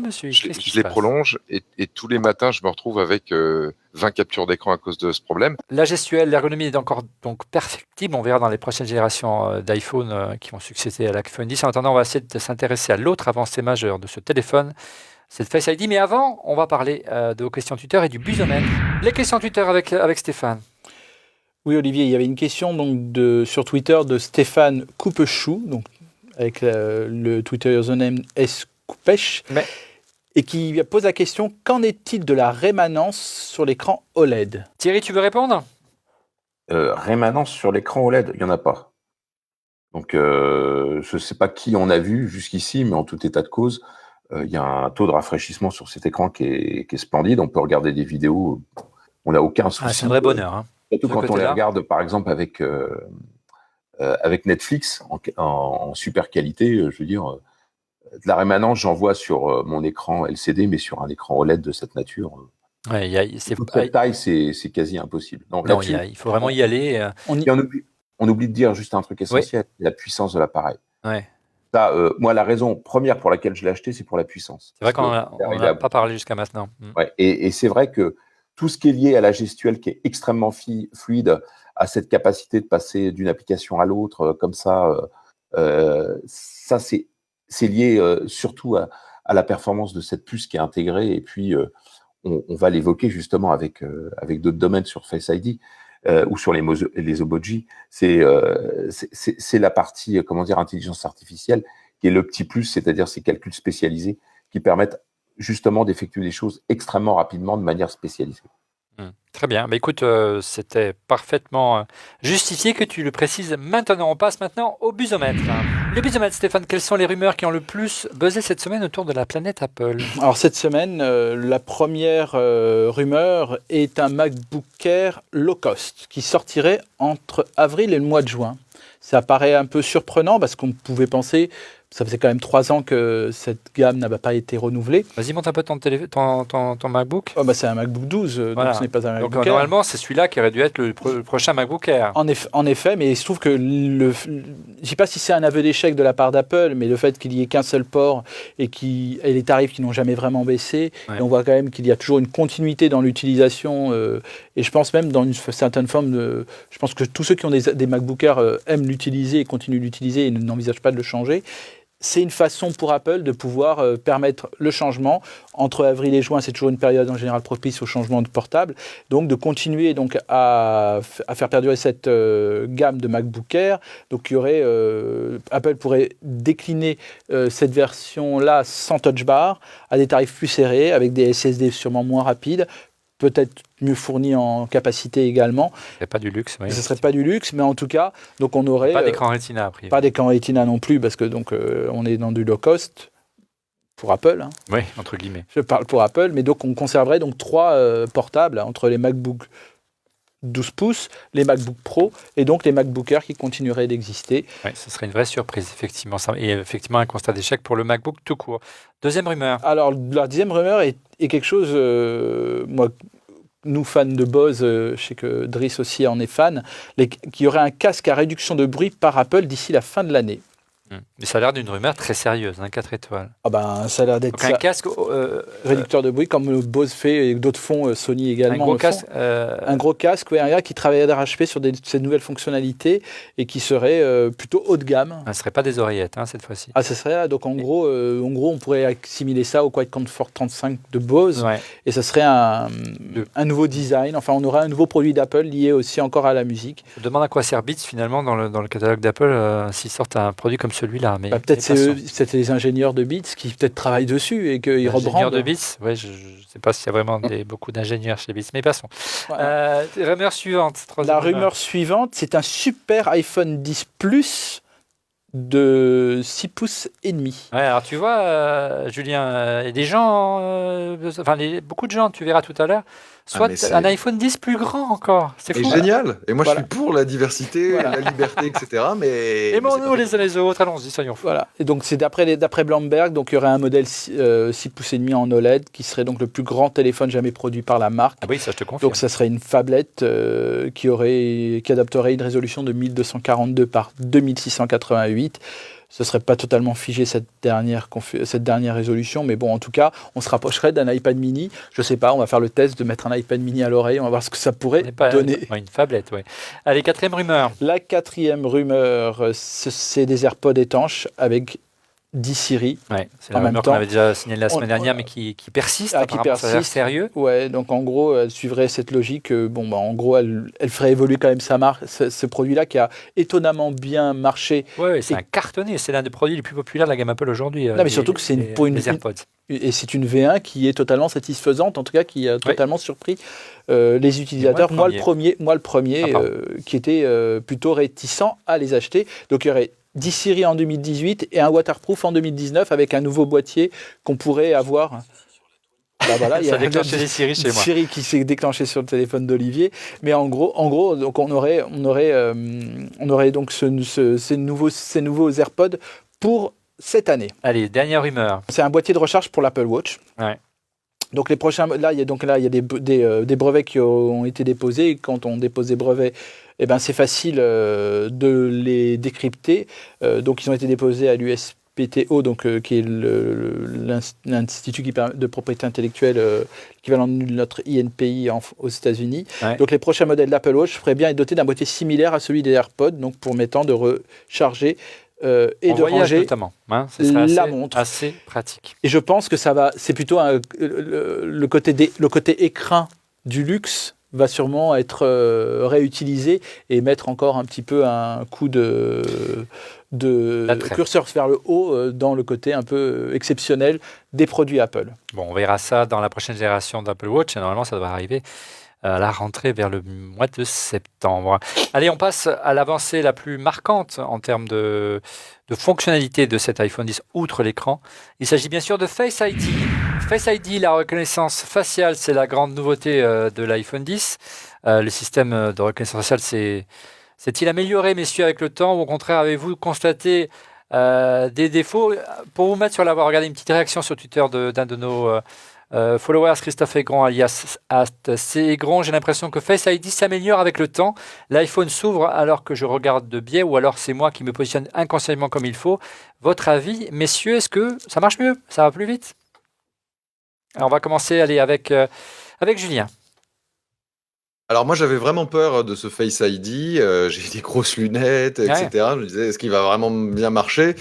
Je les prolonge et tous les matins, je me retrouve avec 20 captures d'écran à cause de ce problème. La gestuelle, l'ergonomie est encore donc perfectible. On verra dans les prochaines générations d'iPhone qui vont succéder à l'iPhone 10. En attendant, on va essayer de s'intéresser à l'autre avancée majeure de ce téléphone, c'est le Face ID. Mais avant, on va parler de vos questions Twitter et du busomètre. Les questions Twitter avec Stéphane. Oui, Olivier, il y avait une question donc sur Twitter de Stéphane Coupechou, donc avec le Twitter username scoupech. Et qui pose la question, qu'en est-il de la rémanence sur l'écran OLED? Thierry, tu veux répondre? Rémanence sur l'écran OLED, il n'y en a pas. Donc, je ne sais pas qui on a vu jusqu'ici, mais en tout état de cause, il y a un taux de rafraîchissement sur cet écran qui est splendide. On peut regarder des vidéos, on n'a aucun souci. C'est un vrai bonheur. Hein. Surtout quand on les regarde, par exemple, avec Netflix, en super qualité, je veux dire... De la rémanence, j'en vois sur mon écran LCD, mais sur un écran OLED de cette nature, cette taille, c'est quasi impossible. Non, il faut vraiment y aller. On oublie de dire juste un truc essentiel, la puissance de l'appareil. Ouais. Ça, moi, la raison première pour laquelle je l'ai acheté, c'est pour la puissance. C'est vrai qu'on n'en a pas parlé jusqu'à maintenant. Ouais, et c'est vrai que tout ce qui est lié à la gestuelle, qui est extrêmement fluide, à cette capacité de passer d'une application à l'autre, comme ça, ça, c'est lié surtout à la performance de cette puce qui est intégrée. Et puis, on va l'évoquer justement avec d'autres domaines sur Face ID ou sur les emoji. C'est la partie, intelligence artificielle qui est le petit plus, c'est-à-dire ces calculs spécialisés qui permettent justement d'effectuer des choses extrêmement rapidement de manière spécialisée. Très bien. Mais écoute, c'était parfaitement justifié que tu le précises maintenant. On passe maintenant au busomètre. Le busomètre, Stéphane, quelles sont les rumeurs qui ont le plus buzzé cette semaine autour de la planète Apple? Alors cette semaine, la première rumeur est un MacBook Air low cost qui sortirait entre avril et le mois de juin. Ça paraît un peu surprenant parce qu'on pouvait penser... Ça faisait quand même 3 ans que cette gamme n'avait pas été renouvelée. Vas-y, monte un peu ton MacBook. C'est un MacBook 12, donc ce n'est pas un MacBook Air. Normalement, c'est celui-là qui aurait dû être le prochain MacBook Air. En effet, mais il se trouve que je ne sais pas si c'est un aveu d'échec de la part d'Apple, mais le fait qu'il n'y ait qu'un seul port et les tarifs qui n'ont jamais vraiment baissé, et on voit quand même qu'il y a toujours une continuité dans l'utilisation, et je pense même dans une certaine forme je pense que tous ceux qui ont des MacBook Air aiment l'utiliser et continuent de l'utiliser et n'envisagent pas de le changer. C'est une façon pour Apple de pouvoir permettre le changement. Entre avril et juin, c'est toujours une période en général propice au changement de portable. Donc, de continuer donc, à faire perdurer cette gamme de MacBook Air. Donc, Apple pourrait décliner cette version-là sans touch bar, à des tarifs plus serrés, avec des SSD sûrement moins rapides, peut-être mieux fourni en capacité également. Ce ne serait pas du luxe. Oui. Ce ne serait pas du luxe, mais en tout cas, donc on aurait... Pas d'écran Retina, a priori. Pas d'écran Retina non plus, parce que donc, on est dans du low cost pour Apple. Hein. Oui, entre guillemets. Je parle pour Apple, mais donc on conserverait donc 3 portables entre les MacBook 12 pouces, les MacBook Pro et donc les MacBook Air qui continueraient d'exister. Oui, ce serait une vraie surprise, effectivement. Et effectivement, un constat d'échec pour le MacBook tout court. Deuxième rumeur. Alors, la deuxième rumeur est quelque chose, nous fans de Bose, je sais que Driss aussi en est fan, qu'il y aurait un casque à réduction de bruit par Apple d'ici la fin de l'année. Mais ça a l'air d'une rumeur très sérieuse, 4 étoiles. Ah ben, ça a l'air d'être Donc ça. un casque Réducteur de bruit, comme Bose fait et d'autres font, Sony également. un gros le font. casque. Un gros casque, ouais, un gars qui travaillait d'arrache-pied sur ces nouvelles fonctionnalités et qui serait plutôt haut de gamme. Ce ne serait pas des oreillettes cette fois-ci. Ah, ça serait donc en gros, on pourrait assimiler ça au Quiet Comfort 35 de Bose et ça serait un nouveau design. Enfin, on aurait un nouveau produit d'Apple lié aussi encore à la musique. Je me demande à quoi sert Beats finalement dans le catalogue d'Apple s'ils sortent un produit comme celui-là. Mais peut-être c'est les ingénieurs de Beats qui peut-être travaillent dessus et qu'ils rebrandent. Ingénieurs de Beats, ouais, je ne sais pas s'il y a vraiment beaucoup d'ingénieurs chez Beats, mais passons. Voilà. Rumeur suivante. La rumeur suivante, c'est un super iPhone 10 Plus de 6 pouces et demi. Ouais, alors tu vois, Julien, il y a des gens, beaucoup de gens, tu verras tout à l'heure, soit un iPhone 10 plus grand encore. C'est fou. Génial. Et moi, je suis pour la diversité, la liberté, etc. Mais aimons-nous les uns les autres, allons-y, soyons fous. Voilà. Et donc, c'est d'après Bloomberg, donc il y aurait un modèle 6 pouces et demi en OLED qui serait donc le plus grand téléphone jamais produit par la marque. Ah oui, ça je te confirme. Donc, ça serait une phablette qui adapterait une résolution de 1242 par 2688. Ce ne serait pas totalement figé cette dernière résolution, mais bon, en tout cas, on se rapprocherait d'un iPad mini. Je ne sais pas, on va faire le test de mettre un iPad mini à l'oreille, on va voir ce que ça pourrait donner. Une phablette, oui. Allez, 4e rumeur. La 4e rumeur, c'est des AirPods étanches avec 10 Siri. Ouais, c'est la rumeur qu'on avait déjà signalée la semaine dernière, mais qui persiste. Qui persiste. Ça a l'air sérieux. Ouais, donc en gros, elle suivrait cette logique. En gros, elle ferait évoluer quand même sa marque. Ce produit-là qui a étonnamment bien marché. Ouais, c'est un cartonné. C'est l'un des produits les plus populaires de la gamme Apple aujourd'hui. Non, mais surtout que c'est les AirPods. Et c'est une V1 qui est totalement satisfaisante, en tout cas qui a totalement surpris les utilisateurs. Moi, le premier qui était plutôt réticent à les acheter. Donc, il y aurait 10 Siri en 2018 et un waterproof en 2019 avec un nouveau boîtier qu'on pourrait avoir. Voilà, il y a déclenché les Siri chez moi. Siri qui s'est déclenché sur le téléphone d'Olivier. Mais en gros, donc on aurait donc ces nouveaux AirPods pour cette année. Allez, dernière rumeur. C'est un boîtier de recharge pour l'Apple Watch. Ouais. Donc il y a des brevets qui ont été déposés. Et quand on dépose des brevets, c'est facile de les décrypter. Donc ils ont été déposés à l'USPTO, qui est l'Institut de propriété intellectuelle, l'équivalent de notre INPI aux États-Unis. Ouais. Donc les prochains modèles d'Apple Watch feraient bien être dotés d'un boîtier similaire à celui des AirPods, donc permettant de recharger et de ranger notamment, la montre. Assez pratique. Et je pense que c'est plutôt le côté écrin du luxe va sûrement être réutilisé et mettre encore un petit peu un coup de curseur vers le haut dans le côté un peu exceptionnel des produits Apple. Bon, on verra ça dans la prochaine génération d'Apple Watch et normalement ça devrait arriver à la rentrée vers le mois de septembre. Allez, on passe à l'avancée la plus marquante en termes de fonctionnalité de cet iPhone 10, outre l'écran. Il s'agit bien sûr de Face ID. Face ID, la reconnaissance faciale, c'est la grande nouveauté de l'iPhone 10. Le système de reconnaissance faciale, s'est-il amélioré, messieurs, avec le temps, ou au contraire, avez-vous constaté des défauts? Pour vous mettre sur la voie, regardez une petite réaction sur Twitter d'un de nos followers, Christophe Aigron, alias @cegron. J'ai l'impression que Face ID s'améliore avec le temps. L'iPhone s'ouvre alors que je regarde de biais, ou alors c'est moi qui me positionne inconsciemment comme il faut. Votre avis, messieurs, est-ce que ça marche mieux? Ça va plus vite? Alors on va commencer avec Julien. Alors moi j'avais vraiment peur de ce Face ID, j'ai des grosses lunettes, etc. Ouais. Je me disais, est-ce qu'il va vraiment bien marcher?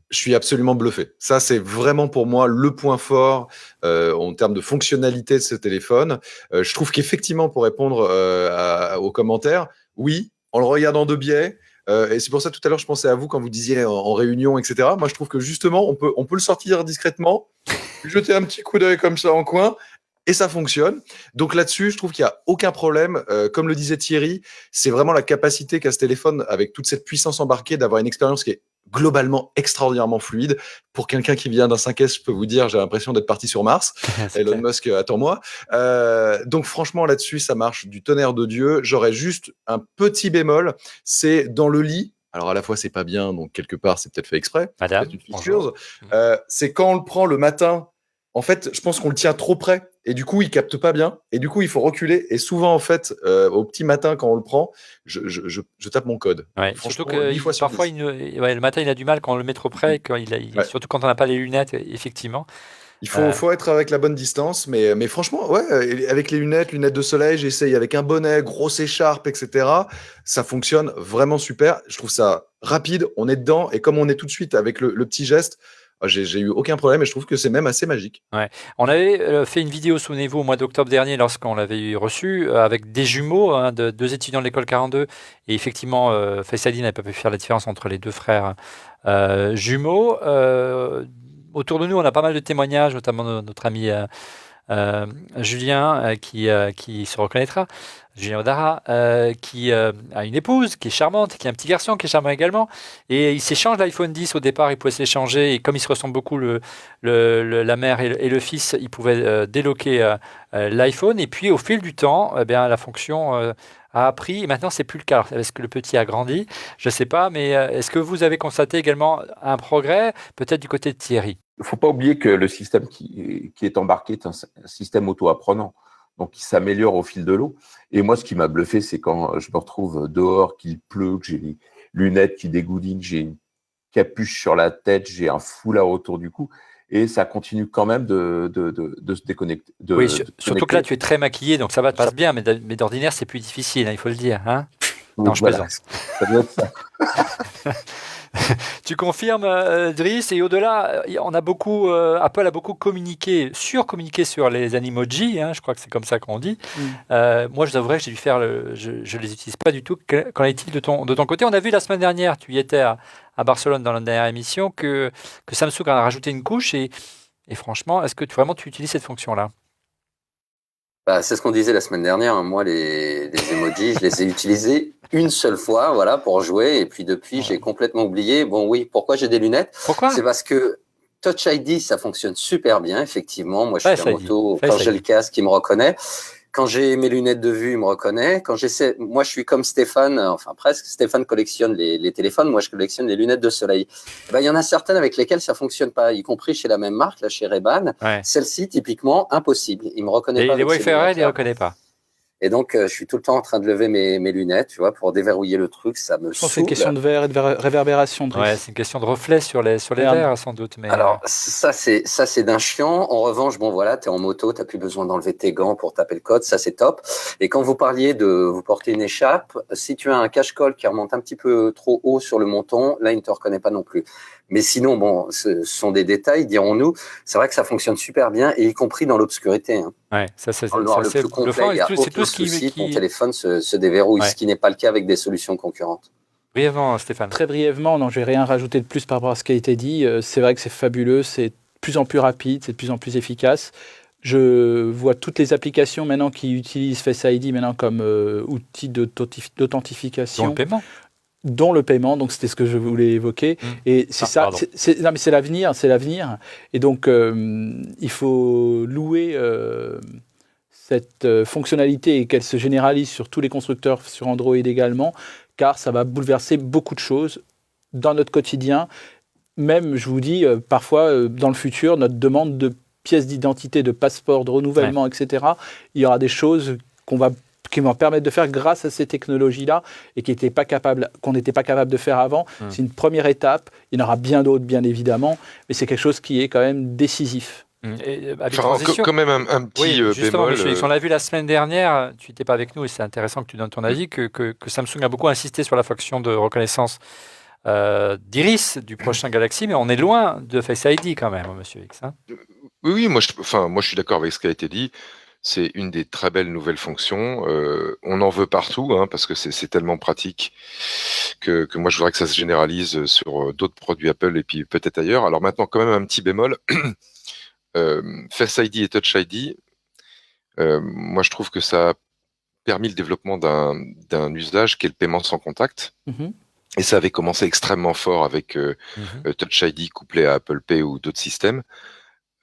Je suis absolument bluffé. Ça, c'est vraiment pour moi le point fort en termes de fonctionnalité de ce téléphone. Je trouve qu'effectivement, pour répondre aux commentaires, oui, en le regardant de biais, et c'est pour ça tout à l'heure je pensais à vous quand vous disiez en réunion, etc. Moi, je trouve que justement, on peut le sortir discrètement, jeter un petit coup d'œil comme ça en coin, et ça fonctionne. Donc là-dessus, je trouve qu'il n'y a aucun problème. Comme le disait Thierry, c'est vraiment la capacité qu'a ce téléphone, avec toute cette puissance embarquée, d'avoir une expérience qui est globalement extraordinairement fluide. Pour quelqu'un qui vient d'un 5S, je peux vous dire, j'ai l'impression d'être parti sur Mars. Elon Musk, attends-moi. Donc franchement, là-dessus, ça marche du tonnerre de Dieu. J'aurais juste un petit bémol, c'est dans le lit. Alors à la fois, c'est pas bien, donc quelque part, c'est peut-être fait exprès. Madame, c'est quand on le prend le matin, en fait, je pense qu'on le tient trop près et du coup, il capte pas bien. Et du coup, il faut reculer. Et souvent, en fait, au petit matin, quand on le prend, je tape mon code. Ouais, Franchement, surtout que 10 fois sur parfois, 10. ouais, le matin, il a du mal quand on le met trop près, Ouais. surtout quand on n'a pas les lunettes, effectivement. Il Euh, faut être avec la bonne distance, mais franchement, ouais, avec les lunettes de soleil, j'essaye avec un bonnet, grosse écharpe, etc. Ça fonctionne vraiment super. Je trouve ça rapide, on est dedans, et comme on est tout de suite avec le petit geste, j'ai eu aucun problème, et je trouve que c'est même assez magique. Ouais. On avait fait une vidéo, souvenez-vous, au mois d'octobre dernier, lorsqu'on l'avait reçu, avec des jumeaux, hein, de deux étudiants de l'école 42. Et effectivement, Face ID n'avait pas pu faire la différence entre les deux frères jumeaux. Autour de nous, on a pas mal de témoignages, notamment notre ami Julien, qui se reconnaîtra, Julien Odara, qui a une épouse qui est charmante, qui a un petit garçon qui est charmant également, et ils s'échangent l'iPhone 10. Au départ, ils pouvaient s'échanger, et comme ils se ressemblent beaucoup, la mère et le fils, ils pouvaient déloquer l'iPhone, et puis au fil du temps, eh bien, la fonction a appris, et maintenant c'est plus le cas. Alors, est-ce que le petit a grandi? Je ne sais pas, mais est-ce que vous avez constaté également un progrès, peut-être du côté de Thierry? Il ne faut pas oublier que le système qui est embarqué est un système auto-apprenant. Donc, il s'améliore au fil de l'eau. Et moi, ce qui m'a bluffé, c'est quand je me retrouve dehors, qu'il pleut, que j'ai les lunettes qui dégoulinent, que j'ai une capuche sur la tête, j'ai un foulard autour du cou. Et ça continue quand même de se déconnecter. Oui, surtout que là, tu es très maquillé, donc ça va, te passe bien, mais d'ordinaire, c'est plus difficile, hein, il faut le dire. Hein, non, je voilà, plaisante. ça doit être ça. Tu confirmes, Driss, et au-delà, on a beaucoup, Apple a beaucoup communiqué sur les Animoji, hein, je crois que c'est comme ça qu'on dit. Moi, je avouerais que j'ai dû faire, je les utilise pas du tout. Qu'en est-il de ton côté? On a vu la semaine dernière, tu y étais à Barcelone dans la dernière émission, que Samsung en a rajouté une couche, et franchement, est-ce que vraiment tu utilises cette fonction-là? Bah, c'est ce qu'on disait la semaine dernière, hein. Moi, les emojis, je les ai utilisés une seule fois, voilà, pour jouer. Et puis depuis, j'ai complètement oublié. Bon, oui, pourquoi j'ai des lunettes? Pourquoi? C'est parce que Touch ID, ça fonctionne super bien, effectivement. Moi, je Face suis en ID. moto. Face Quand j'ai ID. le casque, il me reconnaît. Quand j'ai mes lunettes de vue, il me reconnaît. Quand j'essaie, moi, je suis comme Stéphane, enfin presque. Stéphane collectionne les téléphones. Moi, je collectionne les lunettes de soleil. Ben, il y en a certaines avec lesquelles ça fonctionne pas, y compris chez la même marque, là, chez Ray-Ban. Ouais. Celle-ci, typiquement, impossible. Il me reconnaît pas. Les avec ses Wayfarer, il lunettes, les là. reconnaît pas. Et donc, je suis tout le temps en train de lever mes lunettes, tu vois, pour déverrouiller le truc. Ça me Je pense que c'est saoule. une question de verre et de réverbération. Ouais, c'est une question de reflet sur les Regarde. verres, sans doute. Mais Alors, ça, c'est d'un chiant. En revanche, bon, voilà, t'es en moto, t'as plus besoin d'enlever tes gants pour taper le code. Ça, c'est top. Et quand vous parliez de vous porter une écharpe, si tu as un cache-col qui remonte un petit peu trop haut sur le menton, là, il ne te reconnaît pas non plus. Mais sinon, bon, ce sont des détails, dirons-nous. C'est vrai que ça fonctionne super bien, et y compris dans l'obscurité, hein. ouais, ça c'est Dans le noir le plus complet, il y a c'est aucun tout ce souci, ton qui... téléphone se déverrouille, Ouais. ce qui n'est pas le cas avec des solutions concurrentes. Brièvement, Stéphane. Très brièvement, non, je vais rien rajouter de plus par rapport à ce qui a été dit. C'est vrai que c'est fabuleux, c'est de plus en plus rapide, c'est de plus en plus efficace. Je vois toutes les applications maintenant qui utilisent Face ID maintenant comme outil Dans d'authentification, le paiement. dont le paiement. Donc c'était ce que je voulais évoquer. Et c'est ça. pardon. Non, mais c'est l'avenir, c'est l'avenir. Et donc il faut louer cette fonctionnalité, et qu'elle se généralise sur tous les constructeurs, sur Android également, car ça va bouleverser beaucoup de choses dans notre quotidien. Même, je vous dis, parfois, dans le futur, notre demande de pièces d'identité, de passeport, de renouvellement, etc., il y aura des choses qui vont permettre de faire grâce à ces technologies-là, et qu'on n'était pas capable de faire avant. C'est une première étape. Il y en aura bien d'autres, bien évidemment, mais c'est quelque chose qui est quand même décisif. Et, Enfin, quand même un petit justement, bémol. monsieur Félix, on l'a vu la semaine dernière, tu n'étais pas avec nous, et c'est intéressant que tu donnes ton avis, que Samsung a beaucoup insisté sur la fonction de reconnaissance d'iris du prochain Galaxy, mais on est loin de Face ID quand même, monsieur X. Hein. Oui, moi je suis d'accord avec ce qui a été dit. C'est une des très belles nouvelles fonctions. On en veut partout, hein, parce que c'est tellement pratique que moi je voudrais que ça se généralise sur d'autres produits Apple et puis peut-être ailleurs. Alors maintenant, quand même un petit bémol. Face ID et Touch ID, moi je trouve que ça a permis le développement d'un usage qui est le paiement sans contact. Mhm. Et ça avait commencé extrêmement fort avec Touch ID couplé à Apple Pay ou d'autres systèmes.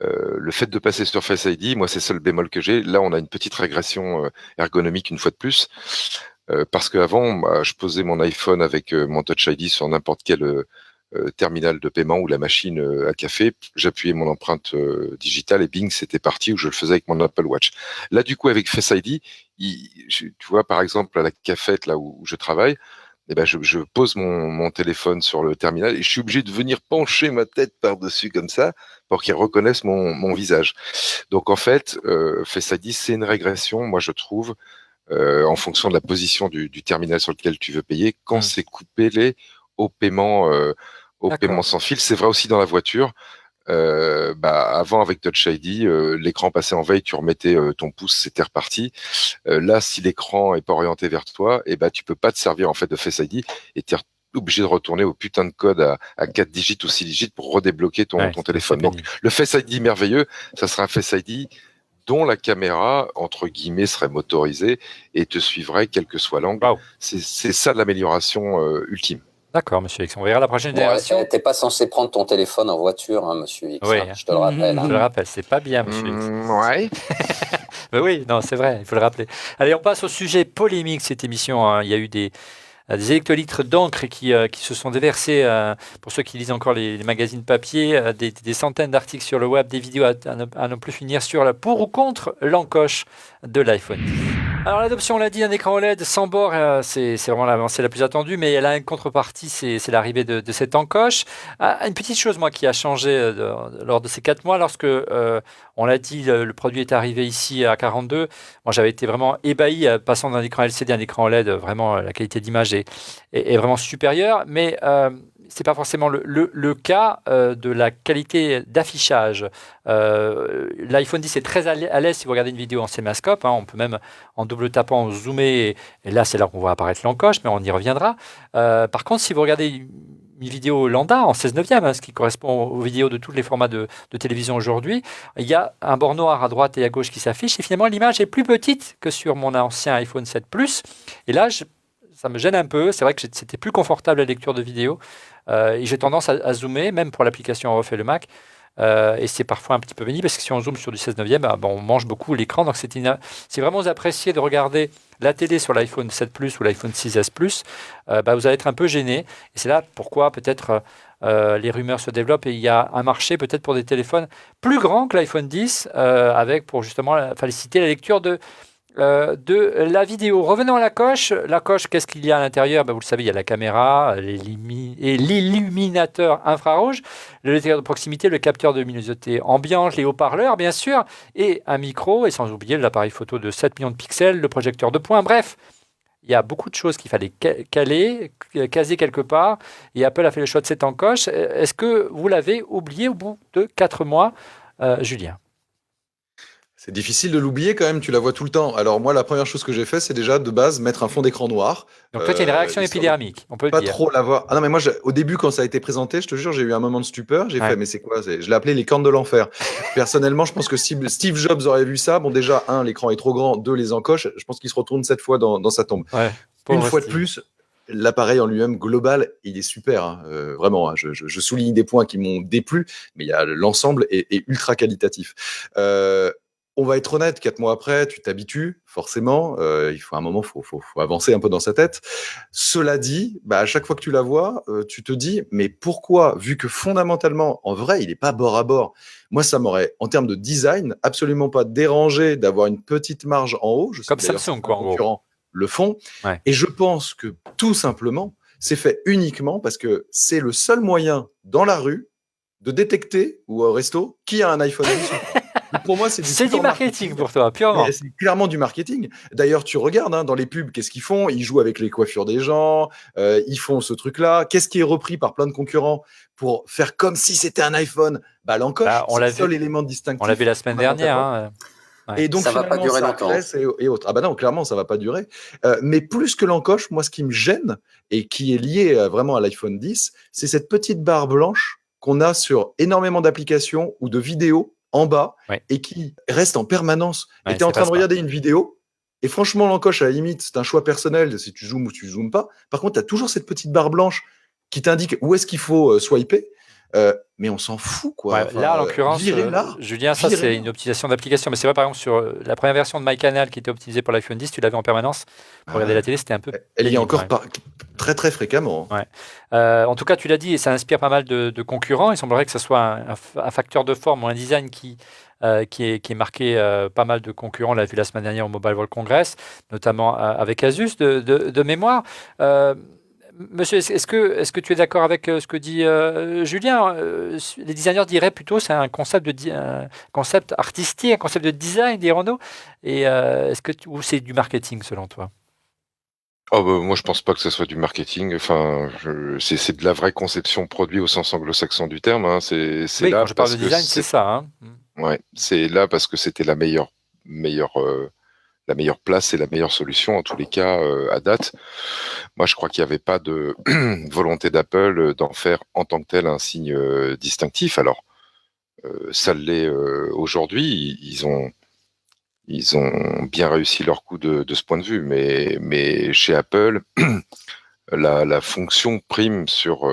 Le fait de passer sur Face ID, moi c'est ça le bémol que j'ai. Là on a une petite régression ergonomique une fois de plus. Parce qu'avant, je posais mon iPhone avec mon Touch ID sur n'importe quel terminal de paiement ou la machine à café, j'appuyais mon empreinte digitale et bing, c'était parti, ou je le faisais avec mon Apple Watch. Là, du coup, avec Face ID, tu vois, par exemple, à la cafette, là où je travaille, eh ben, je pose mon téléphone sur le terminal et je suis obligé de venir pencher ma tête par-dessus comme ça pour qu'il reconnaisse mon visage. Donc, en fait, Face ID, c'est une régression, moi, je trouve, en fonction de la position du terminal sur lequel tu veux payer, quand c'est coupé au paiement sans fil. C'est vrai aussi dans la voiture. Avant, avec Touch ID, l'écran passait en veille, tu remettais ton pouce, c'était reparti. Là, si l'écran est pas orienté vers toi, tu peux pas te servir en fait de Face ID et tu es obligé de retourner au putain de code à 4 digits ou 6 digits pour redébloquer ton téléphone. Donc, le Face ID merveilleux, ça sera un Face ID dont la caméra, entre guillemets, serait motorisée et te suivrait quel que soit l'angle. Wow. C'est ça l'amélioration ultime. D'accord, monsieur X. On verra la prochaine génération. T'es pas censé prendre ton téléphone en voiture, hein, monsieur X. Oui, je te le rappelle. Je le rappelle, c'est pas bien, monsieur X. Ouais. Mais oui, non, c'est vrai, il faut le rappeler. Allez, on passe au sujet polémique de cette émission. Hein. Il y a eu des hectolitres d'encre qui se sont déversés, pour ceux qui lisent encore les magazines papier, des centaines d'articles sur le web, des vidéos à ne plus finir sur la pour ou contre l'encoche de l'iPhone. Alors l'adoption, on l'a dit, un écran OLED sans bord, c'est vraiment l'avancée la plus attendue, mais elle a une contrepartie, c'est l'arrivée de cette encoche. Une petite chose, moi, qui a changé lors de ces 4 mois, lorsque, on l'a dit, le produit est arrivé ici à 42, moi j'avais été vraiment ébahi, passant d'un écran LCD à un écran OLED, vraiment la qualité d'image est vraiment supérieure, mais c'est pas forcément le cas de la qualité d'affichage. L'iPhone 10 est très à l'aise si vous regardez une vidéo en cinémascope. Hein, on peut même en double tapant zoomer, et là c'est là qu'on voit apparaître l'encoche, mais on y reviendra. Par contre, si vous regardez une vidéo lambda en 16/9, ce qui correspond aux vidéos de tous les formats de télévision aujourd'hui, il y a un bord noir à droite et à gauche qui s'affiche, et finalement l'image est plus petite que sur mon ancien iPhone 7 Plus. Et là, ça me gêne un peu. C'est vrai que c'était plus confortable la lecture de vidéo. Et j'ai tendance à zoomer, même pour l'application On refait le Mac. Et c'est parfois un petit peu pénible parce que si on zoome sur du 16/9, on mange beaucoup l'écran. Donc si vraiment vous appréciez de regarder la télé sur l'iPhone 7 Plus ou l'iPhone 6S Plus, vous allez être un peu gêné. Et c'est là pourquoi peut-être les rumeurs se développent et il y a un marché peut-être pour des téléphones plus grands que l'iPhone 10 avec pour justement faciliter la lecture de la vidéo. Revenons à la coche. La coche, qu'est-ce qu'il y a à l'intérieur? Vous le savez, il y a la caméra, et l'illuminateur infrarouge, le lecteur de proximité, le capteur de luminosité ambiante, les haut-parleurs, bien sûr, et un micro, et sans oublier l'appareil photo de 7 millions de pixels, le projecteur de points. Bref, il y a beaucoup de choses qu'il fallait caser quelque part, et Apple a fait le choix de cette encoche. Est-ce que vous l'avez oublié au bout de 4 mois, Julien? C'est difficile de l'oublier quand même, tu la vois tout le temps. Alors moi, la première chose que j'ai fait, c'est déjà de base mettre un fond d'écran noir. Donc toi, tu as une réaction épidermique, on peut le dire. Pas trop l'avoir. Ah non, mais moi, au début, quand ça a été présenté, je te jure, j'ai eu un moment de stupeur. J'ai fait, mais c'est quoi? Je l'ai appelé les cornes de l'enfer. Personnellement, je pense que si Steve Jobs aurait vu ça, bon déjà, 1, l'écran est trop grand, 2, les encoches, je pense qu'il se retourne 7 fois dans sa tombe. Ouais, une fois de plus, l'appareil en lui-même global, il est super, hein. Vraiment. Hein, je souligne des points qui m'ont déplu, mais il y a l'ensemble est ultra qualitatif. On va être honnête, 4 mois après, tu t'habitues, forcément. Il faut un moment, faut avancer un peu dans sa tête. Cela dit, à chaque fois que tu la vois, tu te dis, mais pourquoi, vu que fondamentalement, en vrai, il n'est pas bord à bord. Moi, ça m'aurait, en termes de design, absolument pas dérangé d'avoir une petite marge en haut. Je sais comme Samsung, quoi, en gros. Le font. Ouais. Et je pense que, tout simplement, c'est fait uniquement parce que c'est le seul moyen, dans la rue, de détecter, ou au resto, qui a un iPhone 10. Pour moi, c'est du marketing pour toi, purement. C'est clairement du marketing. D'ailleurs, tu regardes dans les pubs, qu'est-ce qu'ils font? Ils jouent avec les coiffures des gens, ils font ce truc-là. Qu'est-ce qui est repris par plein de concurrents pour faire comme si c'était un iPhone? L'encoche, c'est le seul élément distinctif. On l'a vu la semaine dernière. Ouais. Et donc, ça va pas durer longtemps. Et autres. Non, clairement, ça va pas durer. Mais plus que l'encoche, moi, ce qui me gêne et qui est lié vraiment à l'iPhone 10, c'est cette petite barre blanche qu'on a sur énormément d'applications ou de vidéos en bas, et qui reste en permanence. Et tu es en train de regarder une vidéo, et franchement, l'encoche, à la limite, c'est un choix personnel, si tu zoomes ou tu zoomes pas. Par contre, tu as toujours cette petite barre blanche qui t'indique où est-ce qu'il faut swiper. Mais on s'en fout, quoi. Ouais, là, en l'occurrence, virez-la. Julien, ça, c'est Virez-la. une optimisation d'application. Mais c'est vrai, par exemple, sur la première version de MyCanal qui était optimisée pour l'iPhone 10, tu l'avais en permanence. Pour regarder la télé, c'était un peu Elle y est pénible, encore ouais. très, très fréquemment. Ouais. En tout cas, tu l'as dit, et ça inspire pas mal de concurrents. Il semblerait que ce soit un facteur de forme ou un design qui est marqué pas mal de concurrents. On l'a vu la semaine dernière au Mobile World Congress, notamment avec Asus de mémoire. Monsieur, est-ce que tu es d'accord avec ce que dit Julien? Les designers diraient plutôt c'est un concept, un concept artistique, un concept de design, dirons-nous. Et ou c'est du marketing selon toi? Oh, moi, je pense pas que ce soit du marketing. Enfin, c'est de la vraie conception produit au sens anglo-saxon du terme. Hein. C'est Oui, là quand je parle parce de que design, c'est ça. Hein. ouais, c'est là parce que c'était la meilleure place et la meilleure solution en tous les cas à date. Moi, je crois qu'il n'y avait pas de volonté d'Apple d'en faire en tant que tel un signe distinctif. Alors, ça l'est aujourd'hui. Ils ont bien réussi leur coup de ce point de vue, mais chez Apple, la fonction prime sur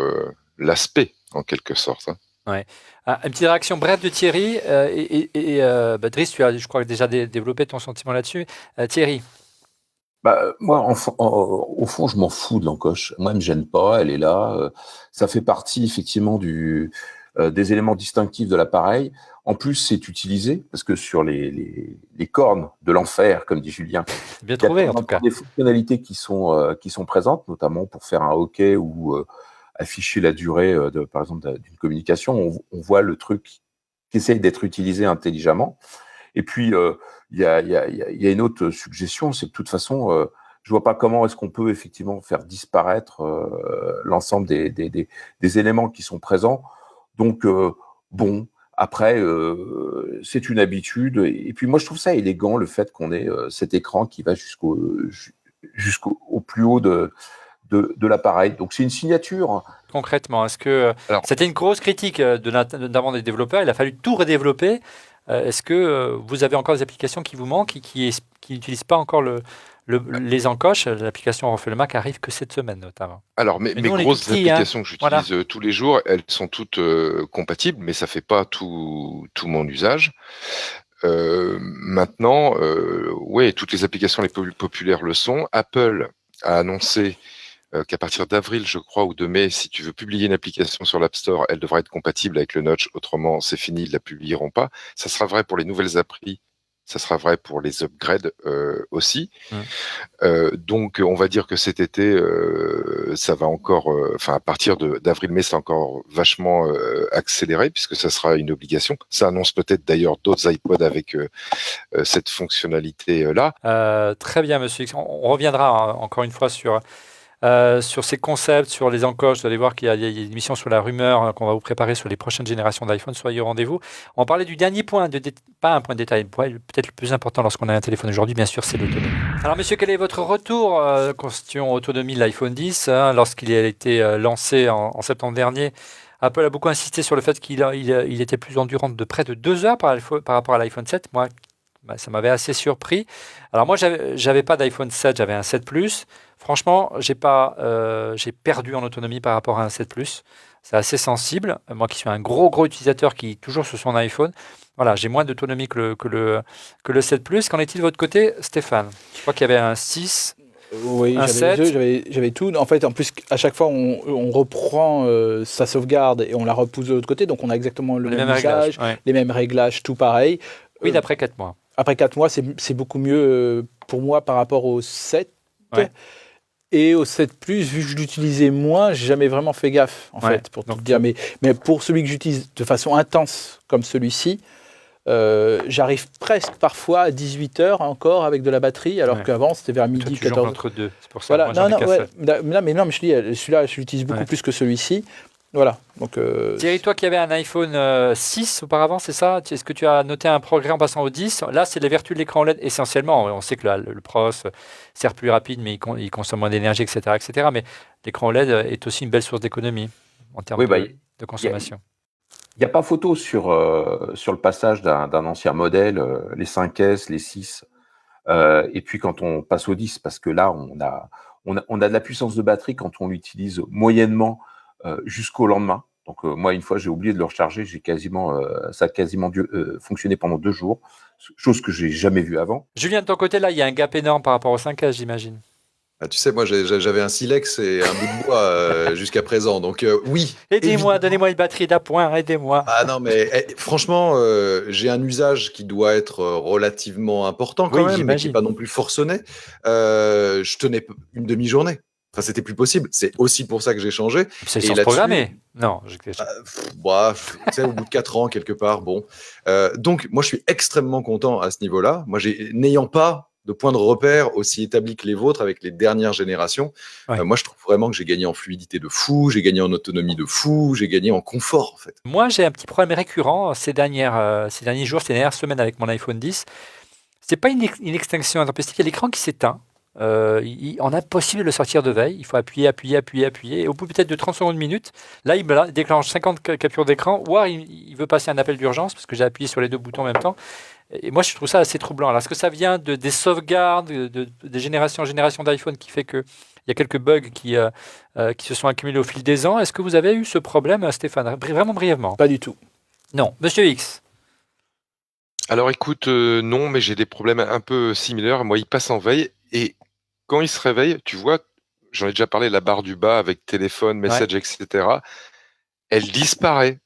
l'aspect, en quelque sorte. Hein. Ouais. Une petite réaction brève de Thierry. Driss, tu as, je crois, déjà développé ton sentiment là-dessus. Thierry. Moi, au fond, je m'en fous de l'encoche. Moi, elle me gêne pas, elle est là. Ça fait partie effectivement des éléments distinctifs de l'appareil. En plus, c'est utilisé parce que sur les cornes de l'enfer, comme dit Julien, bien trouvé en tout cas. Des fonctionnalités qui sont présentes, notamment pour faire un hockey ou afficher la durée, par exemple, d'une communication. On voit le truc qui essaye d'être utilisé intelligemment. Et puis, il y a une autre suggestion, c'est que de toute façon, je vois pas comment est-ce qu'on peut effectivement faire disparaître l'ensemble des éléments qui sont présents. Donc, bon, après, c'est une habitude. Et puis, moi, je trouve ça élégant, le fait qu'on ait cet écran qui va jusqu'au plus haut de l'appareil. Donc, c'est une signature. Concrètement, est-ce que c'était une grosse critique d'avant des développeurs? Il a fallu tout redévelopper. Est-ce que vous avez encore des applications qui vous manquent et qui n'utilisent pas encore les encoches? L'application On refait le Mac arrive que cette semaine notamment. Alors, mes grosses applications que j'utilise tous les jours, elles sont toutes compatibles, mais ça fait pas tout mon usage. Maintenant, oui, toutes les applications les plus populaires le sont. Apple a annoncé qu'à partir d'avril, je crois, ou de mai, si tu veux publier une application sur l'App Store, elle devra être compatible avec le Notch. Autrement, c'est fini, ils ne la publieront pas. Ça sera vrai pour les nouvelles applis. Ça sera vrai pour les upgrades aussi. Donc, on va dire que cet été, ça va encore, à partir d'avril-mai, c'est encore vachement accéléré puisque ça sera une obligation. Ça annonce peut-être d'ailleurs d'autres iPods avec cette fonctionnalité-là. Très bien, monsieur X. On reviendra encore une fois sur ces concepts, sur les encoches. Vous allez voir qu'il y a une émission sur la rumeur qu'on va vous préparer sur les prochaines générations d'iPhone. Soyez au rendez-vous. On parlait du dernier point, pas un point de détail, peut-être le plus important lorsqu'on a un téléphone aujourd'hui, bien sûr, c'est l'autonomie. Alors, monsieur, quel est votre retour question autonomie de l'iPhone 10 lorsqu'il a été lancé en septembre dernier? Apple a beaucoup insisté sur le fait qu'il était plus endurant de près de 2 heures par rapport à l'iPhone 7. Moi, ça m'avait assez surpris. Alors moi, j'avais pas d'iPhone 7, j'avais un 7 Plus. Franchement, j'ai perdu en autonomie par rapport à un 7 Plus. C'est assez sensible. Moi qui suis un gros utilisateur qui est toujours sur son iPhone, voilà, j'ai moins d'autonomie que le 7 Plus. Qu'en est-il de votre côté, Stéphane? Je crois qu'il y avait un 6. Oui, j'avais tout. En fait, en plus, à chaque fois, on reprend sa sauvegarde et on la repousse de l'autre côté. Donc, on a exactement le même usage, les mêmes réglages, tout pareil. Oui, d'après 4 mois. Après 4 mois, c'est beaucoup mieux pour moi par rapport au 7. Ouais. Et au 7 Plus, vu que je l'utilisais moins, j'ai jamais vraiment fait gaffe, en fait, pour tout dire. Mais pour celui que j'utilise de façon intense, comme celui-ci, j'arrive presque parfois à 18h encore avec de la batterie, alors qu'avant, c'était vers midi, 14h. Entre deux, c'est pour ça. Voilà. Non, mais je dis, celui-là, je l'utilise beaucoup plus que celui-ci. Voilà. Donc, Thierry, toi qui avais un iPhone 6 auparavant, c'est ça? Est-ce que tu as noté un progrès en passant au 10? Là, c'est les vertus de l'écran OLED essentiellement. On sait que le Pros sert plus rapide, mais il consomme moins d'énergie, etc. Mais l'écran OLED est aussi une belle source d'économie en termes de consommation. Il n'y a pas photo sur le passage d'un ancien modèle, les 5S, les 6, et puis quand on passe au 10, parce que là, on a de la puissance de batterie quand on l'utilise moyennement jusqu'au lendemain. Donc moi, une fois, j'ai oublié de le recharger, ça a quasiment dû fonctionner pendant 2 jours, chose que j'ai jamais vue avant. Julien, de ton côté, là, il y a un gap énorme par rapport au 5S, j'imagine. Ah, tu sais, moi, j'avais un silex et un bout de bois jusqu'à présent. Donc, oui. Aidez-moi, évidemment. donnez-moi une batterie d'appoint, aidez-moi. Ah non, mais franchement, j'ai un usage qui doit être relativement important quand Oui, même, mais qui j'imagine. n'est pas non plus forcené. Je tenais une demi-journée. Enfin, c'était plus possible. C'est aussi pour ça que j'ai changé. C'est Et sans se là-dessus- programmer. Non, Tu sais, au bout de 4 ans, quelque part, bon. Donc, moi, je suis extrêmement content à ce niveau-là. Moi, n'ayant pas de point de repère aussi établi que les vôtres avec les dernières générations, Ouais. moi, je trouve vraiment que j'ai gagné en fluidité de fou, j'ai gagné en autonomie de fou, j'ai gagné en confort, en fait. moi, j'ai un petit problème récurrent ces derniers jours, ces dernières semaines avec mon iPhone 10. C'est pas une extinction intempestive, il y a l'écran qui s'éteint. On est impossible de le sortir de veille. Il faut appuyer. Et au bout peut-être de 30 secondes, une minute, là, il me déclenche 50 captures d'écran. Ou alors, il veut passer un appel d'urgence parce que j'ai appuyé sur les 2 boutons en même temps. Et moi, je trouve ça assez troublant. Alors, est-ce que ça vient des sauvegardes, des générations en génération d'iPhone qui fait qu'il y a quelques bugs qui se sont accumulés au fil des ans? Est-ce que vous avez eu ce problème, Stéphane? Vraiment brièvement. Pas du tout. Non. Monsieur X. Alors écoute, non, mais j'ai des problèmes un peu similaires. Moi, il passe en veille et quand il se réveille, tu vois, j'en ai déjà parlé, la barre du bas avec téléphone, message, etc., elle disparaît.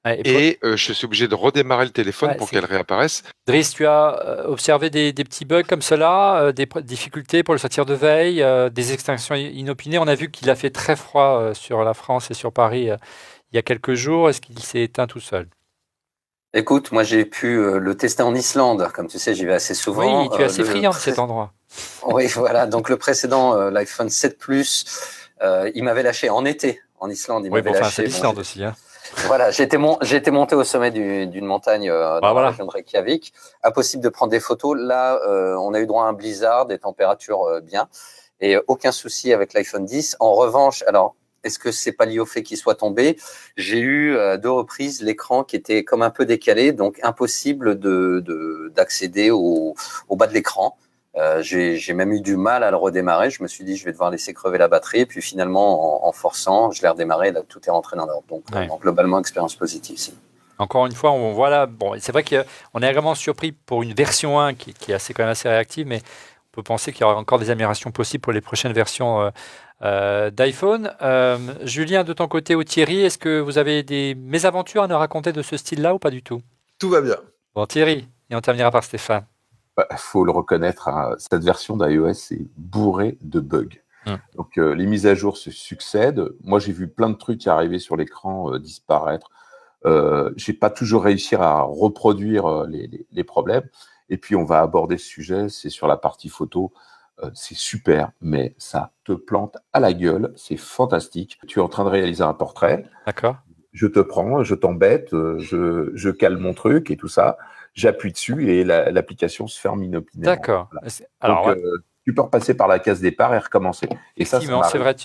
Ouais, Et je suis obligé de redémarrer le téléphone Ouais, pour c'est- qu'elle réapparaisse. Driss, tu as observé des petits bugs comme cela, des difficultés pour le sortir de veille, des extinctions inopinées. On a vu qu'il a fait très froid sur la France et sur Paris il y a quelques jours. Est-ce qu'il s'est éteint tout seul? Écoute, moi j'ai pu le tester en Islande, comme tu sais, j'y vais assez souvent. Oui, tu es assez Le friand de pré- cet endroit. Oui, voilà. Donc le précédent, l'iPhone 7 Plus, il m'avait lâché en été en Islande. Il Oui, m'avait bon, enfin, lâché. c'est Bon, l'Islande aussi. Hein. voilà, j'étais monté au sommet d'une montagne dans voilà. la région de Reykjavik. Impossible de prendre des photos. Là, on a eu droit à un blizzard, des températures bien, et aucun souci avec l'iPhone 10. En revanche, alors, est-ce que c'est pas lié au fait qu'il soit tombé? J'ai eu 2 reprises l'écran qui était comme un peu décalé, donc impossible d'accéder au bas de l'écran. J'ai même eu du mal à le redémarrer. Je me suis dit, je vais devoir laisser crever la batterie. Et puis finalement, en forçant, je l'ai redémarré. Là, tout est rentré dans l'ordre. Donc, Ouais. globalement, expérience positive. Si. Encore une fois, on voit là. Bon, c'est vrai qu'on est vraiment surpris pour une version 1 qui est quand même assez réactive, mais on peut penser qu'il y aura encore des améliorations possibles pour les prochaines versions d'iPhone. Julien, de ton côté, ou Thierry, est-ce que vous avez des mésaventures à nous raconter de ce style-là ou pas du tout? Tout va bien. Bon, Thierry, et on terminera par Stéphane. Faut le reconnaître, hein, cette version d'iOS est bourrée de bugs. Donc les mises à jour se succèdent. Moi, j'ai vu plein de trucs arriver sur l'écran disparaître. J'ai pas toujours réussi à reproduire les problèmes. Et puis, on va aborder ce sujet, c'est sur la partie photo. C'est super, mais ça te plante à la gueule. C'est fantastique. Tu es en train de réaliser un portrait. D'accord. Je te prends, je t'embête, je cale mon truc et tout ça. J'appuie dessus et l'application se ferme inopinément. D'accord. Voilà. Alors, Donc, tu peux repasser par la case départ et recommencer. Et ça effectivement, c'est vrai.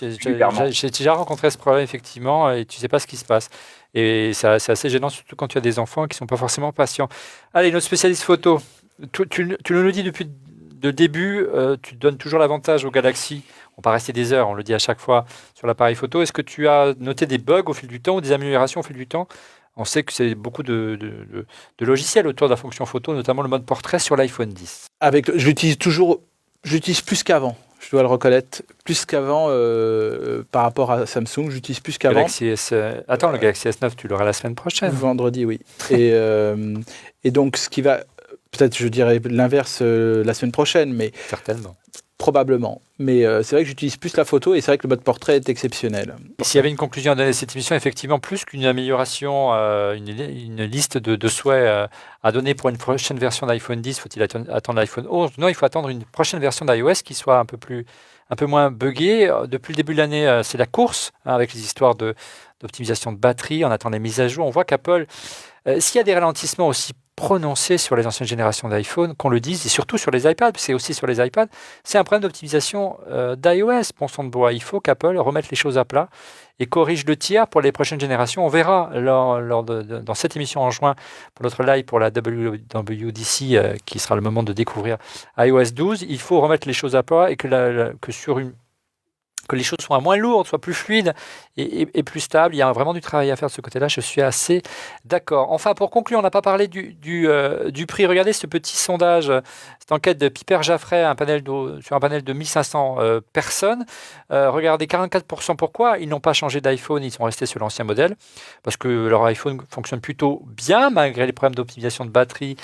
J'ai déjà rencontré ce problème, effectivement, et tu sais pas ce qui se passe. Et c'est assez gênant, surtout quand tu as des enfants qui sont pas forcément patients. Allez, notre spécialiste photo. Tu nous le dis depuis le début, tu donnes toujours l'avantage aux Galaxy. On va rester des heures, on le dit à chaque fois sur l'appareil photo. Est-ce que tu as noté des bugs au fil du temps ou des améliorations au fil du temps? On sait que c'est beaucoup de logiciels autour de la fonction photo, notamment le mode portrait sur l'iPhone 10. J'utilise plus qu'avant. Je dois le reconnaître, plus qu'avant par rapport à Samsung. J'utilise plus qu'avant. Galaxy S. Attends, le Galaxy S9, tu l'auras la semaine prochaine. Vendredi, oui. Et donc, ce qui va, peut-être, je dirais l'inverse la semaine prochaine, mais certainement. Probablement. Mais c'est vrai que j'utilise plus la photo et c'est vrai que le mode portrait est exceptionnel. S'il y avait une conclusion à donner à cette émission, effectivement, plus qu'une amélioration, une liste de souhaits à donner pour une prochaine version d'iPhone 10, faut-il attendre l'iPhone 11? Non, il faut attendre une prochaine version d'iOS qui soit un peu moins buggée. Depuis le début de l'année, c'est la course avec les histoires d'optimisation de batterie. On attend les mises à jour. On voit qu'Apple, s'il y a des ralentissements aussi prononcé sur les anciennes générations d'iPhone, qu'on le dise, et surtout sur les iPads, c'est aussi sur les iPads, c'est un problème d'optimisation d'iOS, bon sang de bois. Il faut qu'Apple remette les choses à plat et corrige le tir pour les prochaines générations. On verra dans cette émission en juin, pour notre live pour la WWDC, qui sera le moment de découvrir iOS 12. Il faut remettre les choses à plat et que sur que les choses soient moins lourdes, soient plus fluides et plus stables. Il y a vraiment du travail à faire de ce côté-là, je suis assez d'accord. Enfin, pour conclure, on n'a pas parlé du prix. Regardez ce petit sondage, cette enquête de Piper Jaffray sur un panel de 1500 personnes. Regardez, 44%. Pourquoi ils n'ont pas changé d'iPhone, ils sont restés sur l'ancien modèle? Parce que leur iPhone fonctionne plutôt bien, malgré les problèmes d'optimisation de batterie,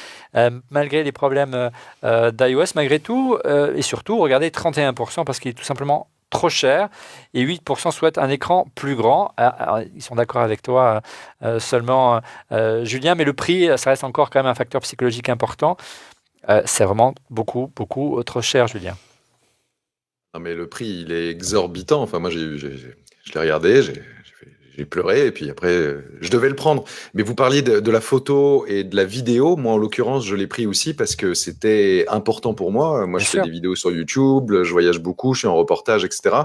malgré les problèmes d'iOS, malgré tout. Et surtout, regardez, 31%, parce qu'il est tout simplement trop cher, et 8% souhaitent un écran plus grand. Alors, ils sont d'accord avec toi seulement, Julien, mais le prix, ça reste encore quand même un facteur psychologique important. C'est vraiment beaucoup, beaucoup trop cher, Julien. Non, mais le prix, il est exorbitant. Enfin, moi, je l'ai regardé, j'ai pleuré, et puis après, je devais le prendre. Mais vous parliez de la photo et de la vidéo. Moi, en l'occurrence, je l'ai pris aussi parce que c'était important pour moi. Moi, Bien je sûr. fais des vidéos sur YouTube, je voyage beaucoup, je suis en reportage, etc.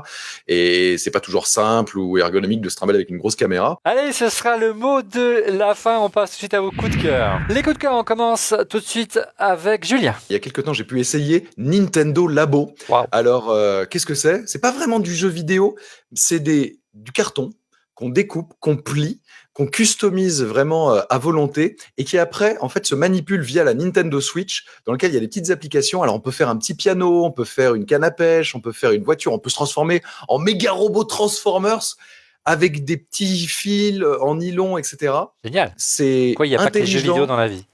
Et c'est pas toujours simple ou ergonomique de se trimballer avec une grosse caméra. Allez, ce sera le mot de la fin. On passe tout de suite à vos coups de cœur. Les coups de cœur, on commence tout de suite avec Julien. Il y a quelques temps, j'ai pu essayer Nintendo Labo. Wow. Alors, qu'est-ce que c'est? C'est pas vraiment du jeu vidéo, c'est du carton qu'on découpe, qu'on plie, qu'on customise vraiment à volonté et qui après, en fait, se manipule via la Nintendo Switch dans lequel il y a des petites applications. Alors, on peut faire un petit piano, on peut faire une canne à pêche, on peut faire une voiture, on peut se transformer en méga robot Transformers avec des petits fils en nylon, etc. Génial. C'est Quoi, il n'y a pas que les jeux intelligent, vidéo dans la vie.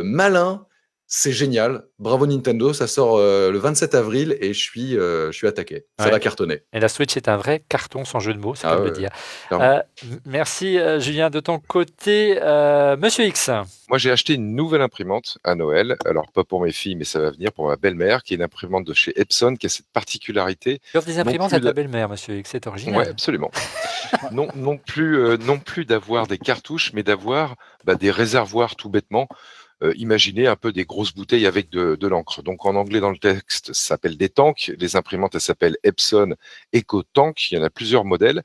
malin. C'est génial. Bravo Nintendo. Ça sort le 27 avril et je suis attaqué. Ça Ouais. va cartonner. Et la Switch est un vrai carton sans jeu de mots, c'est Ah comme le ouais, dire. clairement. Merci Julien. De ton côté, Monsieur X. Moi, j'ai acheté une nouvelle imprimante à Noël. Alors, pas pour mes filles, mais ça va venir pour ma belle-mère, qui est une imprimante de chez Epson, qui a cette particularité. Tu offres des Non imprimantes plus à ta de- belle-mère, Monsieur X, c'est original. Ouais, absolument. non plus d'avoir des cartouches, mais d'avoir des réservoirs tout bêtement. Imaginez un peu des grosses bouteilles avec de l'encre. Donc en anglais dans le texte, ça s'appelle des tanks. Les imprimantes, elles s'appellent Epson EcoTank. Il y en a plusieurs modèles.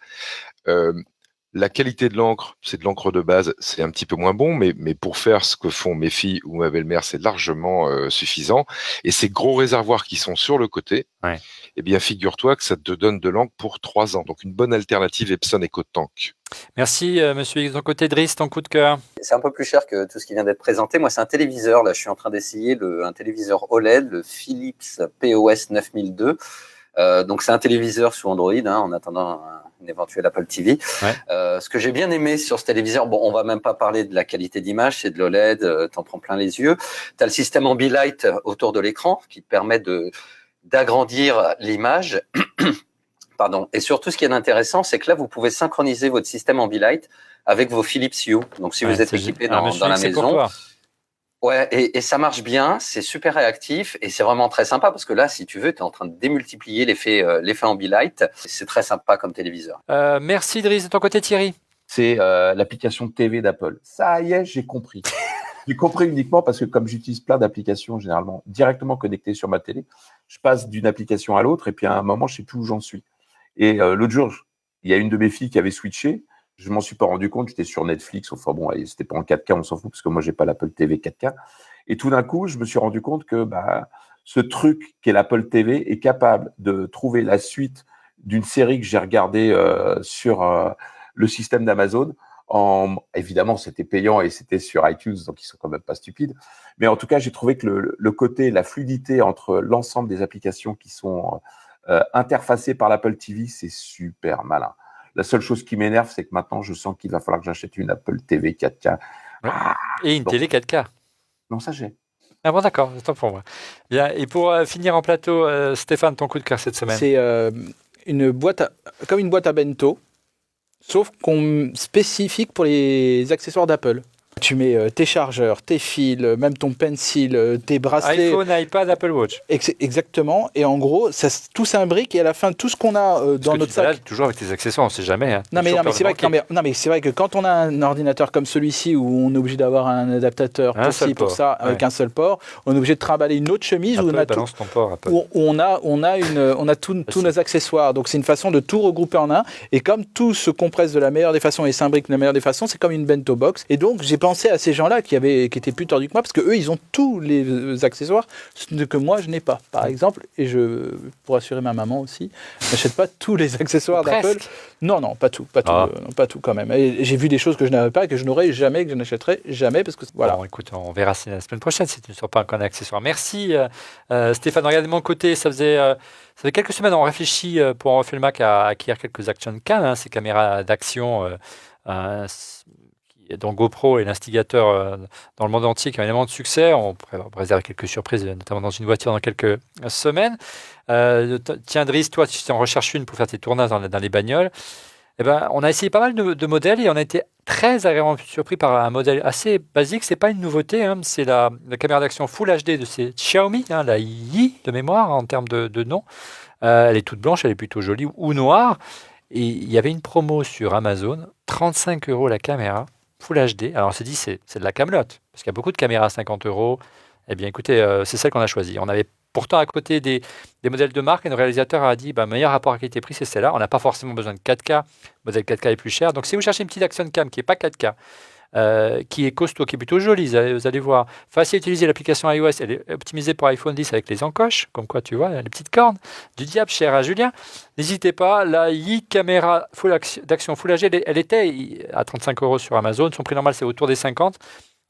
La qualité de l'encre, c'est de l'encre de base, c'est un petit peu moins bon, mais pour faire ce que font mes filles ou ma belle-mère, c'est largement suffisant. Et ces gros réservoirs qui sont sur le côté, Ouais. eh bien figure-toi que ça te donne de l'encre pour 3 ans. Donc une bonne alternative Epson EcoTank. Merci Monsieur X. De ton côté, Driss, ton coup de cœur. C'est un peu plus cher que tout ce qui vient d'être présenté. Moi, c'est un téléviseur. Là, je suis en train d'essayer un téléviseur OLED, le Philips POS 9002. Donc, c'est un téléviseur sous Android, en attendant un éventuel Apple TV. Ouais. Ce que j'ai bien aimé sur ce téléviseur, bon, on va même pas parler de la qualité d'image, c'est de l'OLED, t'en prends plein les yeux. T'as le système Ambilight autour de l'écran qui te permet d'agrandir l'image. Pardon. Et surtout, ce qui est intéressant, c'est que là, vous pouvez synchroniser votre système Ambilight avec vos Philips Hue. Donc, si vous êtes équipé dans Monsieur la X, c'est pour maison, toi. ouais, et ça marche bien, c'est super réactif et c'est vraiment très sympa parce que là, si tu veux, tu es en train de démultiplier l'effet Ambilight. C'est très sympa comme téléviseur. Merci Driss. De ton côté, Thierry. C'est l'application TV d'Apple. Ça y est, j'ai compris. J'ai compris uniquement parce que comme j'utilise plein d'applications généralement directement connectées sur ma télé, je passe d'une application à l'autre et puis à un moment, je sais plus où j'en suis. Et l'autre jour, il y a une de mes filles qui avait switché. Je m'en suis pas rendu compte. J'étais sur Netflix. Enfin bon, c'était pas en 4K, on s'en fout parce que moi j'ai pas l'Apple TV 4K. Et tout d'un coup, je me suis rendu compte que ce truc qu'est l'Apple TV est capable de trouver la suite d'une série que j'ai regardée sur le système d'Amazon. Évidemment, c'était payant et c'était sur iTunes, donc ils sont quand même pas stupides. Mais en tout cas, j'ai trouvé que le côté, la fluidité entre l'ensemble des applications qui sont interfacées par l'Apple TV, c'est super malin. La seule chose qui m'énerve, c'est que maintenant, je sens qu'il va falloir que j'achète une Apple TV 4K. Et une télé 4K. Non, ça j'ai. Ah bon, d'accord, c'est temps pour moi. Bien. Et pour finir en plateau, Stéphane, ton coup de cœur cette semaine. C'est une boîte, comme une boîte à bento, sauf qu'on spécifique pour les accessoires d'Apple. Tu mets tes chargeurs, tes fils, même ton pencil, tes bracelets. iPhone, iPad, Apple Watch. Exactement. Et en gros, tout s'imbrique et à la fin, tout ce qu'on a dans notre sac. Toujours avec tes accessoires, on ne sait jamais. Hein. Non mais c'est vrai que c'est vrai que quand on a un ordinateur comme celui-ci où on est obligé d'avoir un adaptateur pour ci pour ça avec un seul port, on est obligé de trimballer une autre chemise où on a balance ton port, Apple. où on a tous nos accessoires. Donc c'est une façon de tout regrouper en un. Et comme tout se compresse de la meilleure des façons et s'imbrique de la meilleure des façons, c'est comme une bento box. Et donc j'ai pensé pensé à ces gens-là qui étaient plus tordus que moi, parce qu'eux, ils ont tous les accessoires que moi, je n'ai pas. Par exemple, et pour assurer ma maman aussi, je n'achète pas tous les accessoires d'Apple. Non, pas tout quand même. Et j'ai vu des choses que je n'avais pas, que je n'aurais jamais, que je n'achèterais jamais, parce que voilà. Bon, écoute, on verra la semaine prochaine si tu ne sors pas encore un accessoire. Merci Stéphane. Regardez de mon côté, ça faisait quelques semaines, on réfléchit pour On refait le Mac à acquérir quelques action cam, ces caméras d'action dont GoPro est l'instigateur dans le monde entier, qui a énormément de succès. On réserve quelques surprises, notamment dans une voiture dans quelques semaines. Tiens, Driss, toi, tu en recherches une pour faire tes tournages dans les bagnoles. Eh ben, on a essayé pas mal de modèles et on a été très agréablement surpris par un modèle assez basique. C'est pas une nouveauté, c'est la caméra d'action Full HD de chez Xiaomi, la Yi de mémoire en termes de nom. Elle est toute blanche, elle est plutôt jolie, ou noire. Et il y avait une promo sur Amazon, 35 € la caméra, Full HD. Alors on s'est dit, c'est de la camelote, parce qu'il y a beaucoup de caméras à 50 €. Eh bien écoutez, c'est celle qu'on a choisie. On avait pourtant à côté des modèles de marque, et le réalisateur a dit, meilleur rapport qualité-prix, c'est celle-là. On n'a pas forcément besoin de 4K, le modèle 4K est plus cher. Donc si vous cherchez une petite action cam qui n'est pas 4K, qui est costaud, qui est plutôt jolie, vous allez voir, facile à utiliser, l'application iOS, elle est optimisée pour iPhone 10 avec les encoches, comme quoi tu vois, les petites cornes du diable, cher à Julien. N'hésitez pas, la Yi caméra d'action Full HD, elle était à 35 € sur Amazon, son prix normal c'est autour des 50.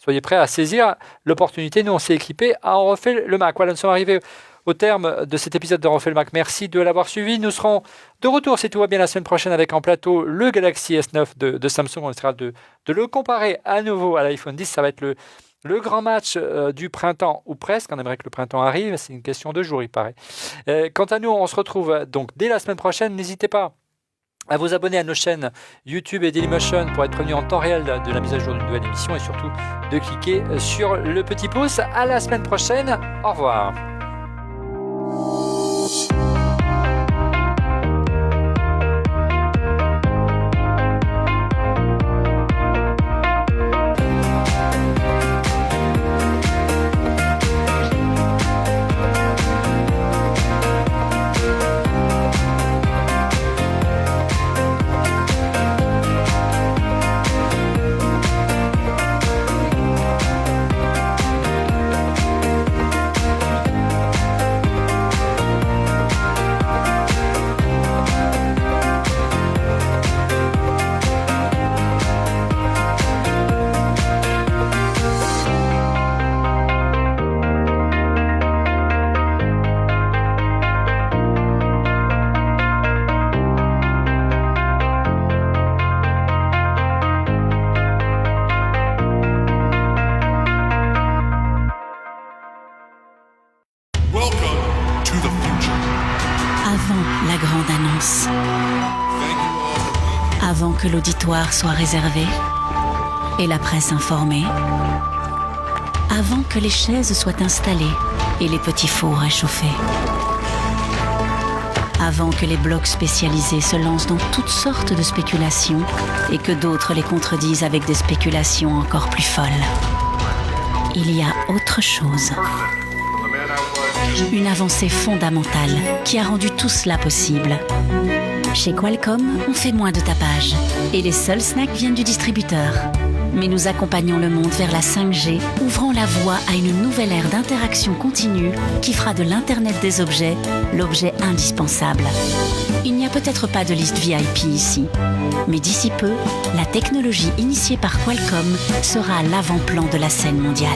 Soyez prêts à saisir l'opportunité. Nous, on s'est équipés à On refait le Mac. Voilà, nous sommes arrivés au terme de cet épisode de On refait le Mac. Merci de l'avoir suivi. Nous serons de retour, si tout va bien, la semaine prochaine avec en plateau le Galaxy S9 de Samsung. On essaiera de le comparer à nouveau à l'iPhone 10. Ça va être le grand match du printemps, ou presque. On aimerait que le printemps arrive. C'est une question de jour, il paraît. Quant à nous, on se retrouve donc dès la semaine prochaine. N'hésitez pas à vous abonner à nos chaînes YouTube et Dailymotion pour être prévenu en temps réel de la mise à jour d'une nouvelle émission, et surtout de cliquer sur le petit pouce. À la semaine prochaine. Au revoir. Welcome to the future. Avant la grande annonce, Thank you all for being avant que l'auditoire soit réservé et la presse informée, avant que les chaises soient installées et les petits fours réchauffés, avant que les blogs spécialisés se lancent dans toutes sortes de spéculations et que d'autres les contredisent avec des spéculations encore plus folles. Il y a autre chose. Une avancée fondamentale qui a rendu tout cela possible. Chez Qualcomm, on fait moins de tapage et les seuls snacks viennent du distributeur. Mais nous accompagnons le monde vers la 5G, ouvrant la voie à une nouvelle ère d'interaction continue qui fera de l'Internet des objets l'objet indispensable. Il n'y a peut-être pas de liste VIP ici, mais d'ici peu, la technologie initiée par Qualcomm sera à l'avant-plan de la scène mondiale.